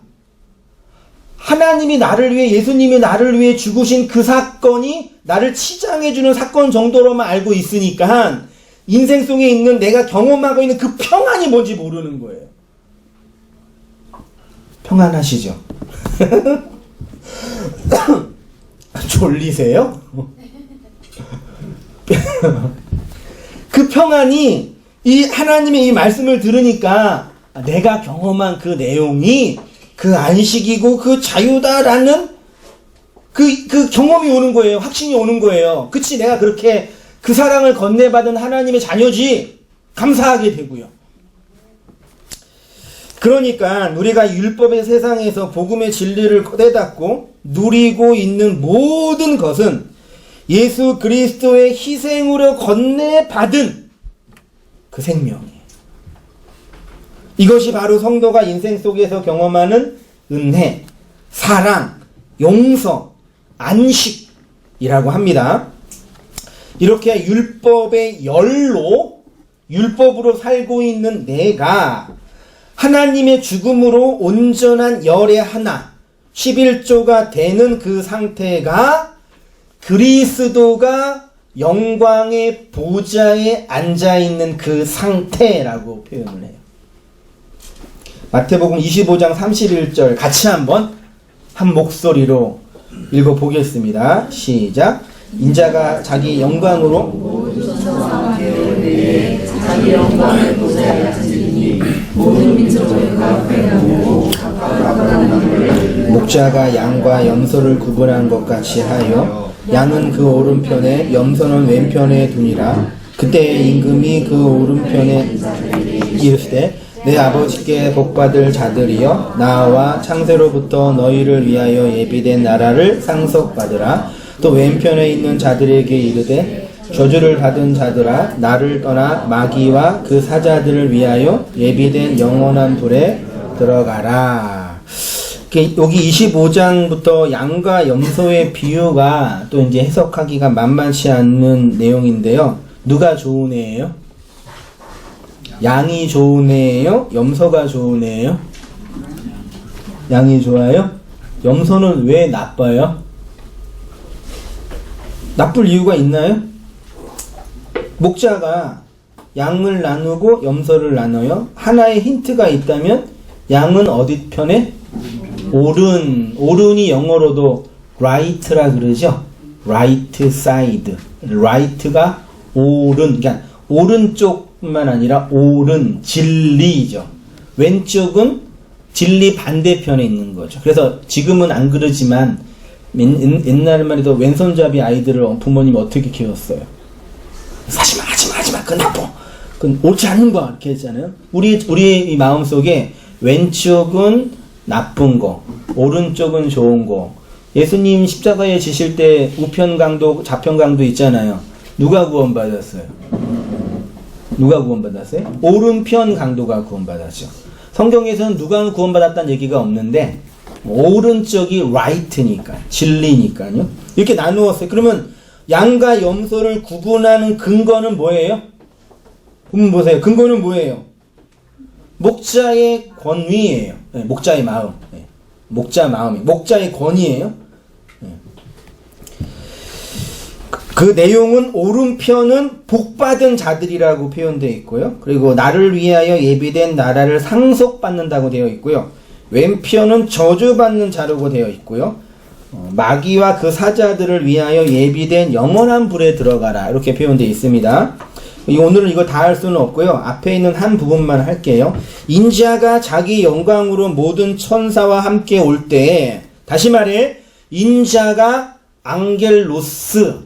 S1: 하나님이 나를 위해, 예수님이 나를 위해 죽으신 그 사건이 나를 치장해주는 사건 정도로만 알고 있으니까 인생 속에 있는 내가 경험하고 있는 그 평안이 뭔지 모르는 거예요. 평안하시죠? 졸리세요? 그 평안이 이 하나님의 이 말씀을 들으니까 내가 경험한 그 내용이 그 안식이고 그 자유다라는 그 경험이 오는 거예요. 확신이 오는 거예요. 그치, 내가 그렇게 그 사랑을 건네받은 하나님의 자녀지. 감사하게 되고요. 그러니까 우리가 율법의 세상에서 복음의 진리를 깨닫고 누리고 있는 모든 것은 예수 그리스도의 희생으로 건네받은 그 생명이에요. 이것이 바로 성도가 인생 속에서 경험하는 은혜, 사랑, 용서, 안식이라고 합니다. 이렇게 율법의 열로, 율법으로 살고 있는 내가 하나님의 죽음으로 온전한 열의 하나, 11조가 되는 그 상태가 그리스도가 영광의 보좌에 앉아있는 그 상태라고 표현을 해요. 마태복음 25장 31절 같이 한번 한 목소리로 읽어보겠습니다. 시작. 인자가 자기 영광으로 자기 영광의 보좌에 앉으니 모든 민족들과 회하고 목자가 양과 염소를 구분한 것 같이 하여 양은 그 오른편에 염소는 왼편에 두니라. 그때 임금이 그 오른편에 이르시되 내 아버지께 복받을 자들이여 나와 창세로부터 너희를 위하여 예비된 나라를 상속받으라. 또 왼편에 있는 자들에게 이르되 저주를 받은 자들아 나를 떠나 마귀와 그 사자들을 위하여 예비된 영원한 불에 들어가라. 여기 25장부터 양과 염소의 비유가 또 이제 해석하기가 만만치 않는 내용인데요. 누가 좋은 애예요? 양이 좋은 애예요? 염소가 좋은 애예요? 양이 좋아요? 염소는 왜 나빠요? 나쁠 이유가 있나요? 목자가 양을 나누고 염소를 나눠요. 하나의 힌트가 있다면 양은 어디 편에? 오른이 영어로도 right라 그러죠. right side. right가 오른, 그러니까 오른쪽뿐만 아니라 오른, 진리죠. 왼쪽은 진리 반대편에 있는 거죠. 그래서 지금은 안 그러지만 옛날만 해도 왼손잡이 아이들을 부모님이 어떻게 키웠어요? 하지마, 그건 나빠. 그건 옳지 않은 거야. 이렇게 했잖아요. 우리 마음속에 왼쪽은 나쁜 거, 오른쪽은 좋은 거. 예수님 십자가에 지실 때 우편강도, 좌편강도 있잖아요. 누가 구원받았어요? 오른편 강도가 구원받았죠. 성경에서는 누가 구원받았다는 얘기가 없는데 오른쪽이 right니까, 진리니까요. 이렇게 나누었어요. 그러면 양과 염소를 구분하는 근거는 뭐예요? 보세요. 근거는 뭐예요? 목자의 권위예요. 네, 목자의 마음. 네, 목자의 권위예요. 네. 그 내용은 오른편은 복받은 자들이라고 표현되어 있고요. 그리고 나를 위하여 예비된 나라를 상속받는다고 되어 있고요. 왼편은 저주받는 자라고 되어 있고요. 마귀와 그 사자들을 위하여 예비된 영원한 불에 들어가라. 이렇게 표현되어 있습니다. 오늘은 이거 다 할 수는 없고요. 앞에 있는 한 부분만 할게요. 인자가 자기 영광으로 모든 천사와 함께 올 때, 다시 말해 인자가 앙겔로스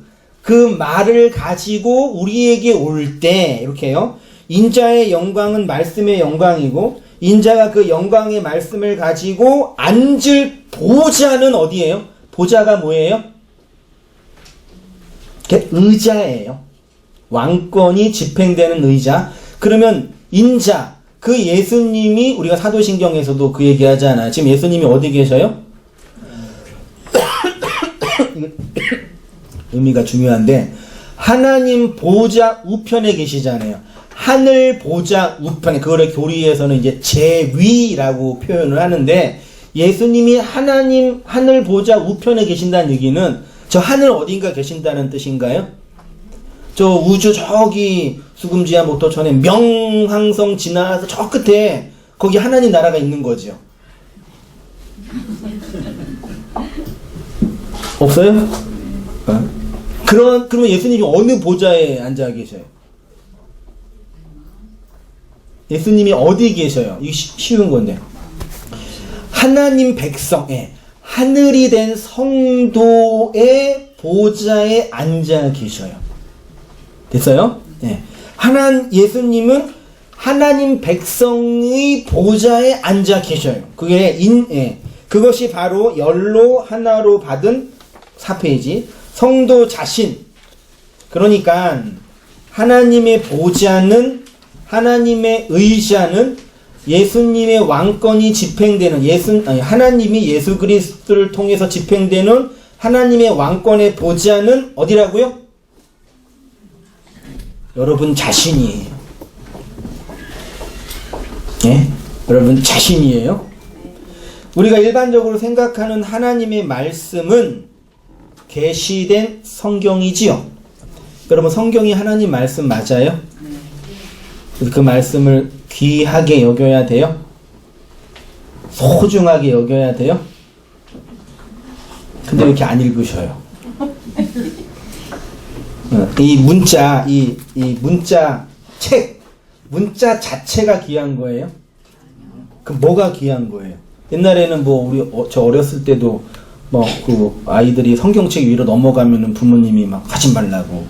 S1: 그 말을 가지고 우리에게 올 때, 이렇게요. 인자의 영광은 말씀의 영광이고 인자가 그 영광의 말씀을 가지고 앉을 보좌는 어디예요? 보좌가 뭐예요? 의자예요. 왕권이 집행되는 의자. 그러면 인자, 그 예수님이, 우리가 사도신경에서도 그 얘기 하잖아요. 지금 예수님이 어디 계셔요? 의미가 중요한데 하나님 보좌 우편에 계시잖아요. 하늘 보좌 우편에, 그거를 교리에서는 이제 제위라고 표현을 하는데 예수님이 하나님 하늘 보좌 우편에 계신다는 얘기는 저 하늘 어딘가 계신다는 뜻인가요? 저 우주 저기 수금지와 목토천에 명항성 지나서 저 끝에 거기 하나님 나라가 있는 거죠. 없어요? 그러면 예수님이 어느 보좌에 앉아 계셔요? 예수님이 어디 계셔요? 이게 쉬운 건데. 하나님 백성에, 하늘이 된 성도의 보좌에 앉아 계셔요. 됐어요? 네. 예수님은 하나님 백성의 보좌에 앉아 계셔요. 그것이 바로 열로 하나로 받은 4페이지. 성도 자신. 그러니까 하나님의 보좌는, 하나님의 의자는 예수님의 왕권이 집행되는, 하나님이 예수 그리스도를 통해서 집행되는 하나님의 왕권의 보좌는 어디라고요? 여러분 자신이에요. 예? 여러분 자신이에요. 우리가 일반적으로 생각하는 하나님의 말씀은 계시된 성경이지요. 여러분 성경이 하나님 말씀 맞아요? 그 말씀을 귀하게 여겨야 돼요? 소중하게 여겨야 돼요? 근데 왜 이렇게 안 읽으셔요? 이 문자, 이 문자 책, 문자 자체가 귀한 거예요? 그 뭐가 귀한 거예요? 옛날에는 저 어렸을 때도 그 아이들이 성경책 위로 넘어가면은 부모님이 막 하지 말라고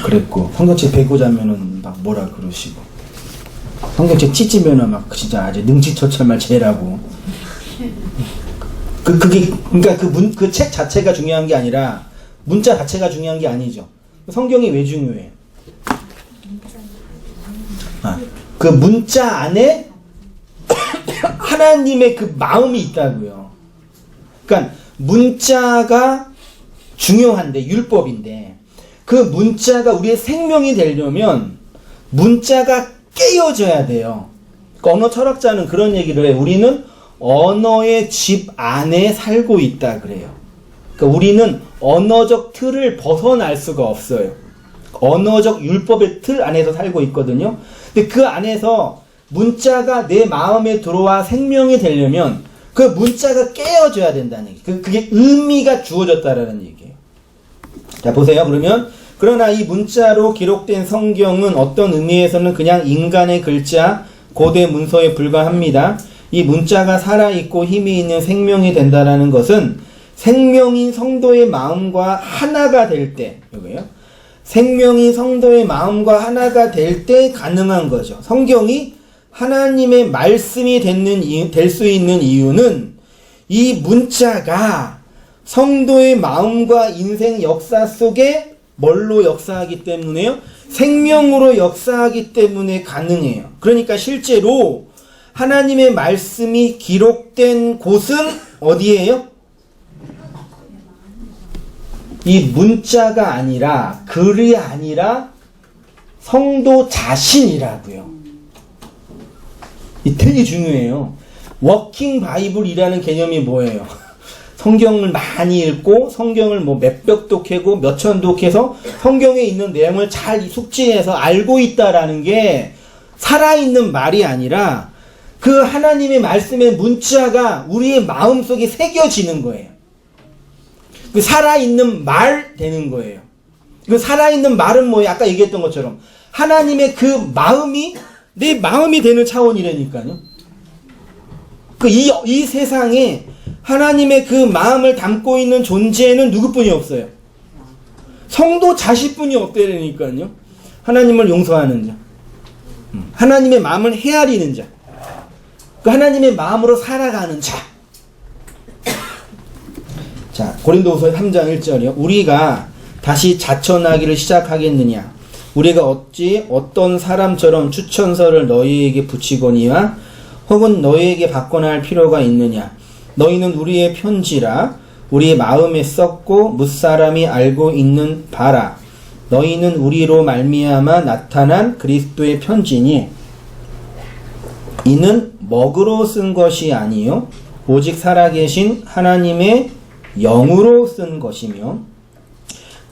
S1: 그랬고, 성경책 베고 자면은 막 뭐라 그러시고, 성경책 찢으면은 막 진짜 아주 능지처참할 죄라고. 그러니까 그 책 자체가 중요한 게 아니라 문자 자체가 중요한 게 아니죠. 성경이 왜 중요해요? 그 문자 안에 하나님의 그 마음이 있다고요. 그러니까 문자가 중요한데, 율법인데, 그 문자가 우리의 생명이 되려면 문자가 깨어져야 돼요. 그러니까 언어 철학자는 그런 얘기를 해요. 우리는 언어의 집 안에 살고 있다 그래요. 그러니까 우리는 언어적 틀을 벗어날 수가 없어요. 언어적 율법의 틀 안에서 살고 있거든요. 근데 그 안에서 문자가 내 마음에 들어와 생명이 되려면 그 문자가 깨어져야 된다는 얘기예요. 그게 의미가 주어졌다라는 얘기예요. 자, 보세요. 그러나 이 문자로 기록된 성경은 어떤 의미에서는 그냥 인간의 글자, 고대 문서에 불과합니다. 이 문자가 살아있고 힘이 있는 생명이 된다라는 것은 생명인 성도의 마음과 하나가 될 때, 여기요. 생명인 성도의 마음과 하나가 될 때 가능한 거죠. 성경이 하나님의 말씀이 될 수 있는 이유는 이 문자가 성도의 마음과 인생 역사 속에 뭘로 역사하기 때문에요? 생명으로 역사하기 때문에 가능해요. 그러니까 실제로 하나님의 말씀이 기록된 곳은 어디예요? 이 문자가 아니라, 글이 아니라 성도 자신이라고요. 이 되게 중요해요. 워킹 바이블이라는 개념이 뭐예요? 성경을 많이 읽고 성경을 몇백 독해고 몇천 독해서 성경에 있는 내용을 잘 숙지해서 알고 있다라는 게 살아있는 말이 아니라 그 하나님의 말씀의 문자가 우리의 마음속에 새겨지는 거예요. 그 살아있는 말 되는 거예요. 그 살아있는 말은 뭐예요? 아까 얘기했던 것처럼 하나님의 그 마음이 내 마음이 되는 차원이라니까요. 이 세상에 하나님의 그 마음을 담고 있는 존재는 누구뿐이 없어요. 성도 자신뿐이 없다니까요. 하나님을 용서하는 자, 하나님의 마음을 헤아리는 자, 그 하나님의 마음으로 살아가는 자. 자, 고린도후서 3장 1절이요. 우리가 다시 자천하기를 시작하겠느냐? 우리가 어찌 어떤 사람처럼 추천서를 너희에게 붙이거니와 혹은 너희에게 받거나 할 필요가 있느냐? 너희는 우리의 편지라 우리 마음에 썼고 무사람이 알고 있는 바라. 너희는 우리로 말미암아 나타난 그리스도의 편지니 이는 먹으로 쓴 것이 아니요 오직 살아계신 하나님의 영으로 쓴 것이며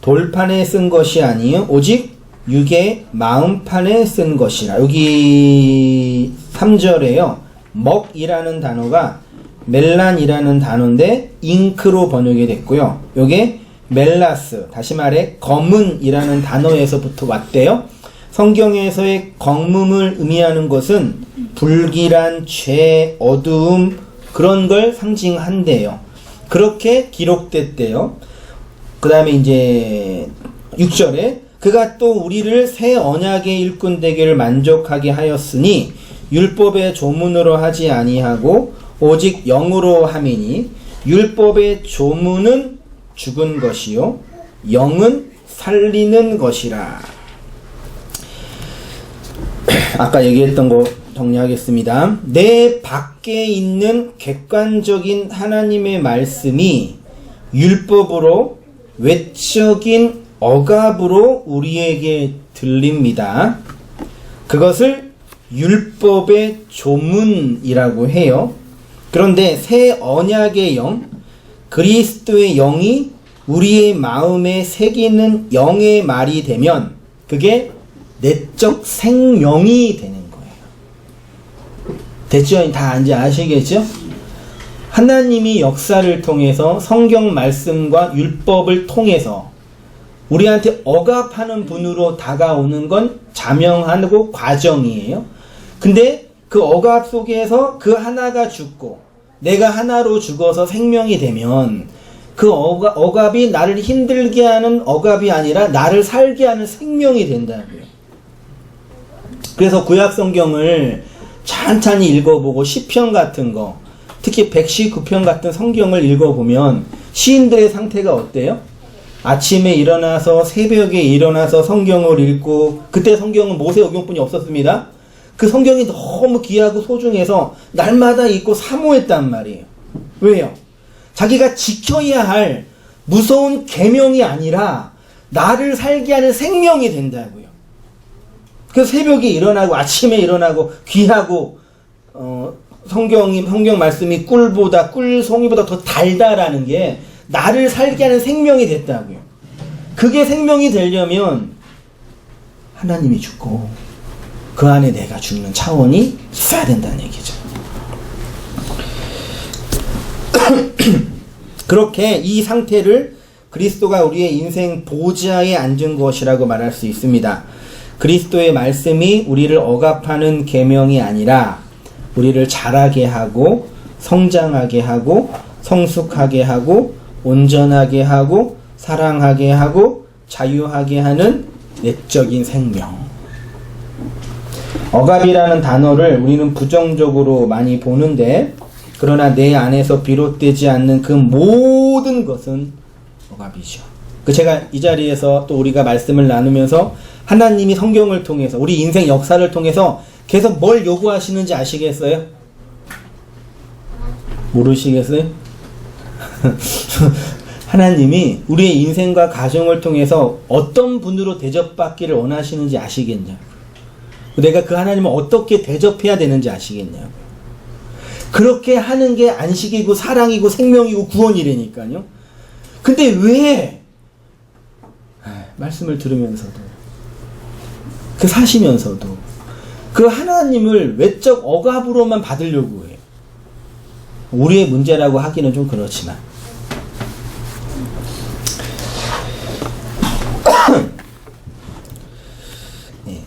S1: 돌판에 쓴 것이 아니요 오직 육의 마음판에 쓴 것이라. 여기 3절에요. 먹이라는 단어가 멜란이라는 단어인데 잉크로 번역이 됐고요. 요게 멜라스, 다시 말해 검은이라는 단어에서부터 왔대요. 성경에서의 검음을 의미하는 것은 불길한 죄, 어두움 그런 걸 상징한대요. 그렇게 기록됐대요. 그 다음에 이제 6절에 그가 또 우리를 새 언약의 일꾼 되기를 만족하게 하였으니 율법의 조문으로 하지 아니하고 오직 영으로 함이니 율법의 조문은 죽은 것이요 영은 살리는 것이라. 아까 얘기했던 거 정리하겠습니다. 내 밖에 있는 객관적인 하나님의 말씀이 율법으로 외적인 억압으로 우리에게 들립니다. 그것을 율법의 조문이라고 해요. 그런데 새 언약의 영, 그리스도의 영이 우리의 마음에 새기는 영의 말이 되면 그게 내적 생명이 되는 거예요. 됐죠? 다 이제 아시겠죠? 하나님이 역사를 통해서 성경 말씀과 율법을 통해서 우리한테 억압하는 분으로 다가오는 건 자명하고 과정이에요. 근데 그 억압 속에서 그 하나가 죽고 내가 하나로 죽어서 생명이 되면 그 억압이 나를 힘들게 하는 억압이 아니라 나를 살게 하는 생명이 된다고요. 그래서 구약 성경을 찬찬히 읽어보고 시편 같은 거, 특히 119편 같은 성경을 읽어보면 시인들의 상태가 어때요? 아침에 일어나서 새벽에 일어나서 성경을 읽고, 그때 성경은 모세오경뿐이 없었습니다. 그 성경이 너무 귀하고 소중해서 날마다 읽고 사모했단 말이에요. 왜요? 자기가 지켜야 할 무서운 계명이 아니라 나를 살게 하는 생명이 된다고요. 그래서 새벽에 일어나고 아침에 일어나고 귀하고 성경 말씀이 꿀송이보다 더 달다라는 게 나를 살게 하는 생명이 됐다고요. 그게 생명이 되려면 하나님이 죽고 그 안에 내가 죽는 차원이 있어야 된다는 얘기죠. 그렇게 이 상태를 그리스도가 우리의 인생 보좌에 앉은 것이라고 말할 수 있습니다. 그리스도의 말씀이 우리를 억압하는 계명이 아니라 우리를 자라게 하고 성장하게 하고 성숙하게 하고 온전하게 하고 사랑하게 하고 자유하게 하는 내적인 생명. 억압이라는 단어를 우리는 부정적으로 많이 보는데, 그러나 내 안에서 비롯되지 않는 그 모든 것은 억압이죠. 제가 이 자리에서 또 우리가 말씀을 나누면서 하나님이 성경을 통해서 우리 인생 역사를 통해서 계속 뭘 요구하시는지 아시겠어요? 모르시겠어요? 하나님이 우리의 인생과 가정을 통해서 어떤 분으로 대접받기를 원하시는지 아시겠냐고. 내가 그 하나님을 어떻게 대접해야 되는지 아시겠냐고. 그렇게 하는 게 안식이고 사랑이고 생명이고 구원이라니까요. 근데 왜 말씀을 들으면서도 사시면서도 그 하나님을 외적 억압으로만 받으려고 해요. 우리의 문제라고 하기는 좀 그렇지만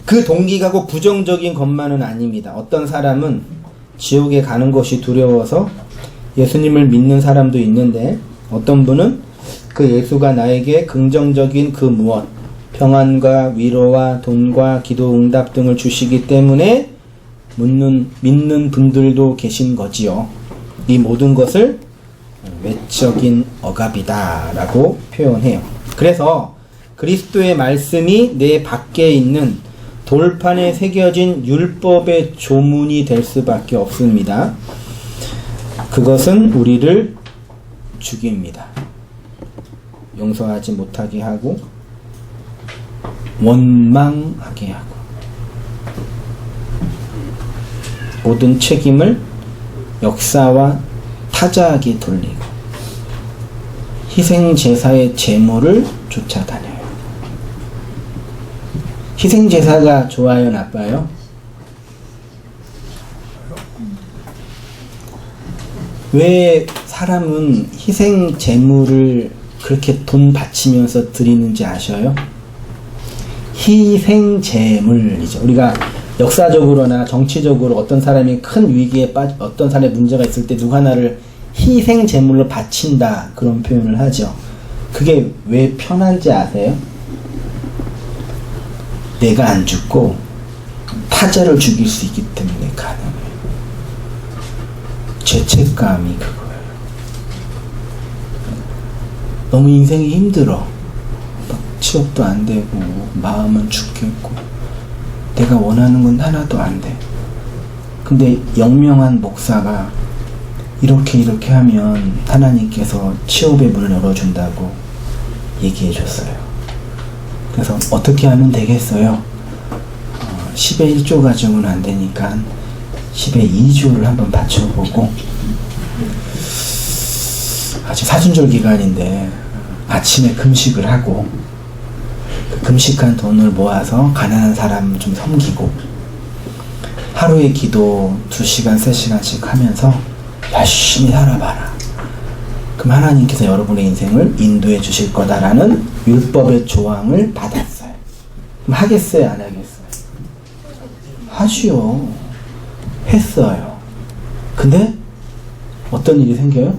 S1: 그 동기가 꼭 부정적인 것만은 아닙니다. 어떤 사람은 지옥에 가는 것이 두려워서 예수님을 믿는 사람도 있는데, 어떤 분은 그 예수가 나에게 긍정적인 그 무엇, 평안과 위로와 돈과 기도 응답 등을 주시기 때문에 믿는 분들도 계신 거지요. 이 모든 것을 외적인 억압이다 라고 표현해요. 그래서 그리스도의 말씀이 내 밖에 있는 돌판에 새겨진 율법의 조문이 될 수밖에 없습니다. 그것은 우리를 죽입니다. 용서하지 못하게 하고 원망하게 하고 모든 책임을 역사와 타자에게 돌리고 희생제사의 재물을 쫓아다녀요. 희생제사가 좋아요, 나빠요? 왜 사람은 희생제물을 그렇게 돈 바치면서 드리는지 아셔요? 희생제물이죠. 우리가 역사적으로나 정치적으로 어떤 사람이 큰 위기에 어떤 사람의 문제가 있을 때 누구 하나를 희생제물로 바친다, 그런 표현을 하죠. 그게 왜 편한지 아세요? 내가 안 죽고 타자를 죽일 수 있기 때문에 가능해요. 죄책감이 그거예요. 너무 인생이 힘들어. 막 취업도 안 되고 마음은 죽겠고 내가 원하는 건 하나도 안 돼. 근데 영명한 목사가 이렇게 하면 하나님께서 취업의 문을 열어준다고 얘기해 줬어요. 그래서 어떻게 하면 되겠어요? 10의 1조 가지고는 안 되니까 10의 2조를 한번 바쳐보고, 아주 사순절 기간인데 아침에 금식을 하고 그 금식한 돈을 모아서 가난한 사람 좀 섬기고 하루에 기도 2시간 3시간씩 하면서 열심히 살아봐라. 그럼 하나님께서 여러분의 인생을 인도해 주실 거다라는 율법의 조항을 받았어요. 그럼 하겠어요, 안 하겠어요? 하지요. 했어요. 근데 어떤 일이 생겨요?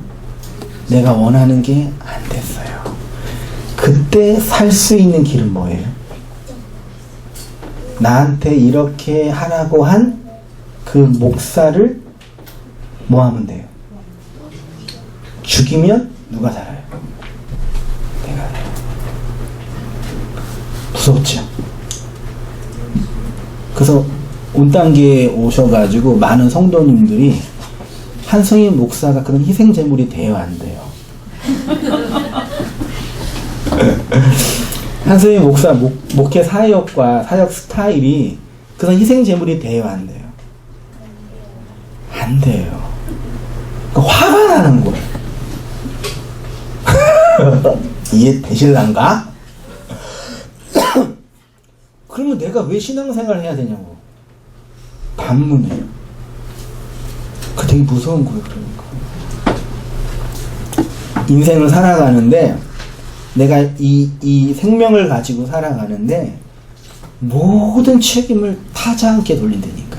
S1: 내가 원하는 게 안 됐어요. 그때 살 수 있는 길은 뭐예요? 나한테 이렇게 하라고 한 그 목사를 뭐 하면 돼요? 죽이면 누가 살아요? 내가 살아요. 무섭죠? 그래서 온 단계에 오셔가지고 많은 성도님들이 한성인 목사가 그런 희생제물이 돼요, 안 돼요? 한성인 목사 목회 사역과 사역 스타일이 그런 희생제물이 돼요, 안 돼요? 안 돼요. 그러니까 화가 나는 거예요. 이해되실란가? 그러면 내가 왜 신앙생활을 해야 되냐고. 반문해요. 그 되게 무서운 거예요, 그러니까. 인생을 살아가는데, 내가 이 생명을 가지고 살아가는데, 모든 책임을 타자한테 돌린다니까.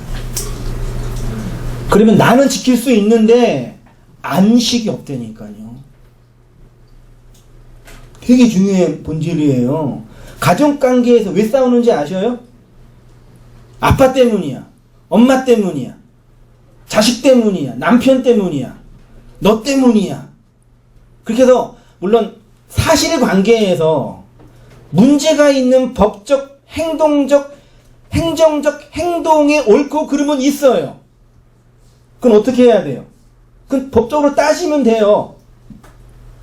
S1: 그러면 나는 지킬 수 있는데, 안식이 없다니까요. 되게 중요한 본질이에요. 가정관계에서 왜 싸우는지 아셔요? 아빠 때문이야. 엄마 때문이야. 자식 때문이야. 남편 때문이야. 너 때문이야. 그렇게 해서 물론 사실관계에서 문제가 있는 법적, 행동적, 행정적 행동에 옳고 그름은 있어요. 그건 어떻게 해야 돼요? 그건 법적으로 따지면 돼요.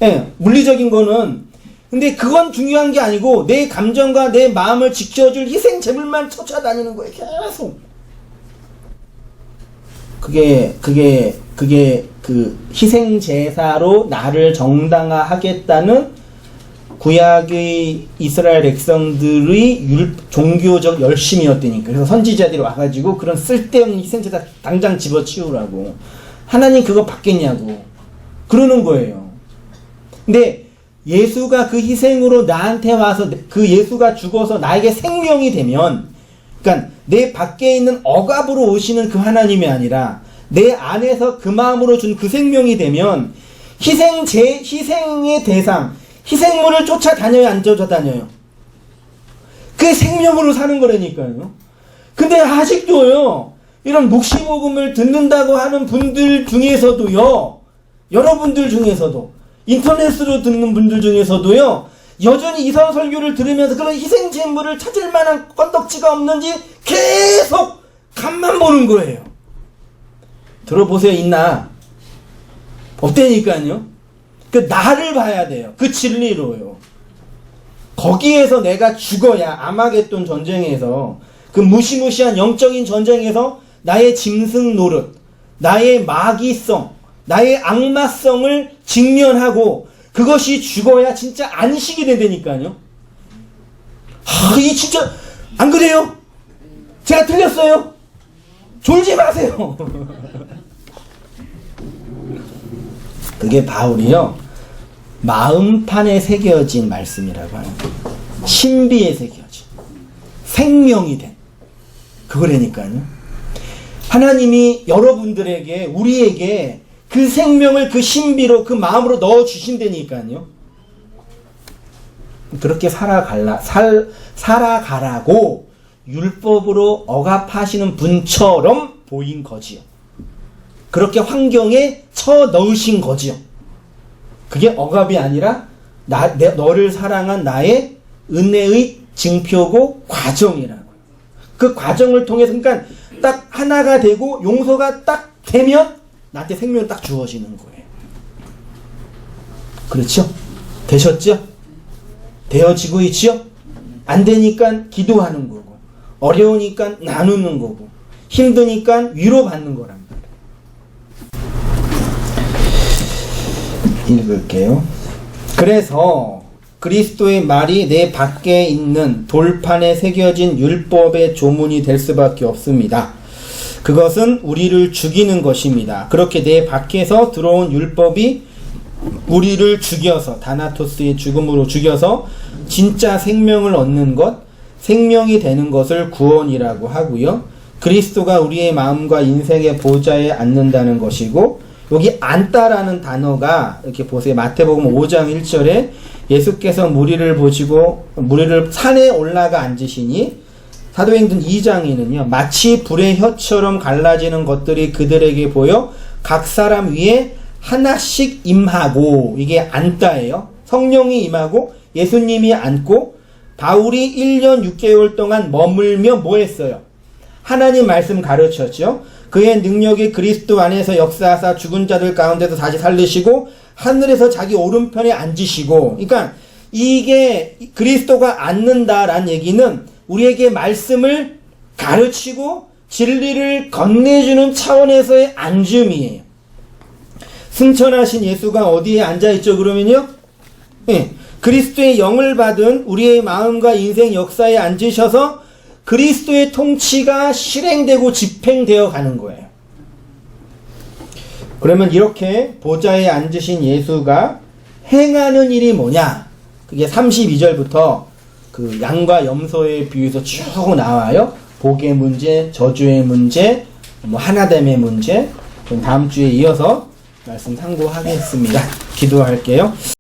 S1: 예, 물리적인 거는. 근데 그건 중요한 게 아니고 내 감정과 내 마음을 지켜줄 희생제물만 쫓아다니는 거예요. 계속. 그게 그 희생제사로 나를 정당화하겠다는 구약의 이스라엘 백성들의 종교적 열심이었다니까. 그래서 선지자들이 와가지고 그런 쓸데없는 희생제사 당장 집어치우라고. 하나님 그거 받겠냐고. 그러는 거예요. 근데 예수가 그 희생으로 나한테 와서 그 예수가 죽어서 나에게 생명이 되면, 그러니까 내 밖에 있는 억압으로 오시는 그 하나님이 아니라 내 안에서 그 마음으로 준 그 생명이 되면 희생의 대상, 희생물을 쫓아다녀요, 안 쫓아다녀요? 그게 생명으로 사는 거라니까요. 근데 아직도요, 이런 묵시복음을 듣는다고 하는 분들 중에서도요, 여러분들 중에서도, 인터넷으로 듣는 분들 중에서도요, 여전히 이상 설교를 들으면서 그런 희생제물을 찾을 만한 건덕지가 없는지 계속 간만 보는 거예요. 들어보세요, 있나? 없다니까요. 그 나를 봐야 돼요. 그 진리로요. 거기에서 내가 죽어야 아마겟돈 전쟁에서 그 무시무시한 영적인 전쟁에서 나의 짐승 노릇, 나의 마귀성, 나의 악마성을 직면하고 그것이 죽어야 진짜 안식이 되니까요. 이게 진짜 안 그래요? 제가 틀렸어요? 졸지 마세요. 그게 바울이요, 마음판에 새겨진 말씀이라고 하는 거예요. 신비에 새겨진, 생명이 된 그거라니까요. 하나님이 여러분들에게, 우리에게 그 생명을 그 신비로, 그 마음으로 넣어주신다니까요. 그렇게 살아가라고 율법으로 억압하시는 분처럼 보인 거지요. 그렇게 환경에 쳐 넣으신 거지요. 그게 억압이 아니라 너를 사랑한 나의 은혜의 증표고 과정이라고요. 그 과정을 통해서, 그러니까 딱 하나가 되고 용서가 딱 되면 나한테 생명이 딱 주어지는 거예요. 그렇죠? 되셨죠? 되어지고 있죠? 안 되니까 기도하는 거고, 어려우니까 나누는 거고, 힘드니까 위로받는 거랍니다. 읽을게요. 그래서 그리스도의 말이 내 밖에 있는 돌판에 새겨진 율법의 조문이 될 수밖에 없습니다. 그것은 우리를 죽이는 것입니다. 그렇게 내 밖에서 들어온 율법이 우리를 죽여서, 다나토스의 죽음으로 죽여서 진짜 생명을 얻는 것, 생명이 되는 것을 구원이라고 하고요. 그리스도가 우리의 마음과 인생의 보좌에 앉는다는 것이고, 여기 앉다라는 단어가 이렇게 보세요. 마태복음 5장 1절에 예수께서 무리를 보시고 무리를 산에 올라가 앉으시니, 사도행전 2장에는요, 마치 불의 혀처럼 갈라지는 것들이 그들에게 보여 각 사람 위에 하나씩 임하고, 이게 앉다예요. 성령이 임하고 예수님이 앉고, 바울이 1년 6개월 동안 머물며 뭐 했어요? 하나님 말씀 가르쳤죠. 그의 능력이 그리스도 안에서 역사하사 죽은 자들 가운데서 다시 살리시고 하늘에서 자기 오른편에 앉으시고, 그러니까 이게 그리스도가 앉는다라는 얘기는 우리에게 말씀을 가르치고 진리를 건네주는 차원에서의 앉음이에요. 승천하신 예수가 어디에 앉아있죠 그러면요? 그리스도의 영을 받은 우리의 마음과 인생 역사에 앉으셔서 그리스도의 통치가 실행되고 집행되어 가는 거예요. 그러면 이렇게 보좌에 앉으신 예수가 행하는 일이 뭐냐? 그게 32절부터 그 양과 염소의 비유에서 쭉 나와요. 복의 문제, 저주의 문제, 하나됨의 문제. 다음 주에 이어서 말씀 상고하겠습니다. 기도할게요.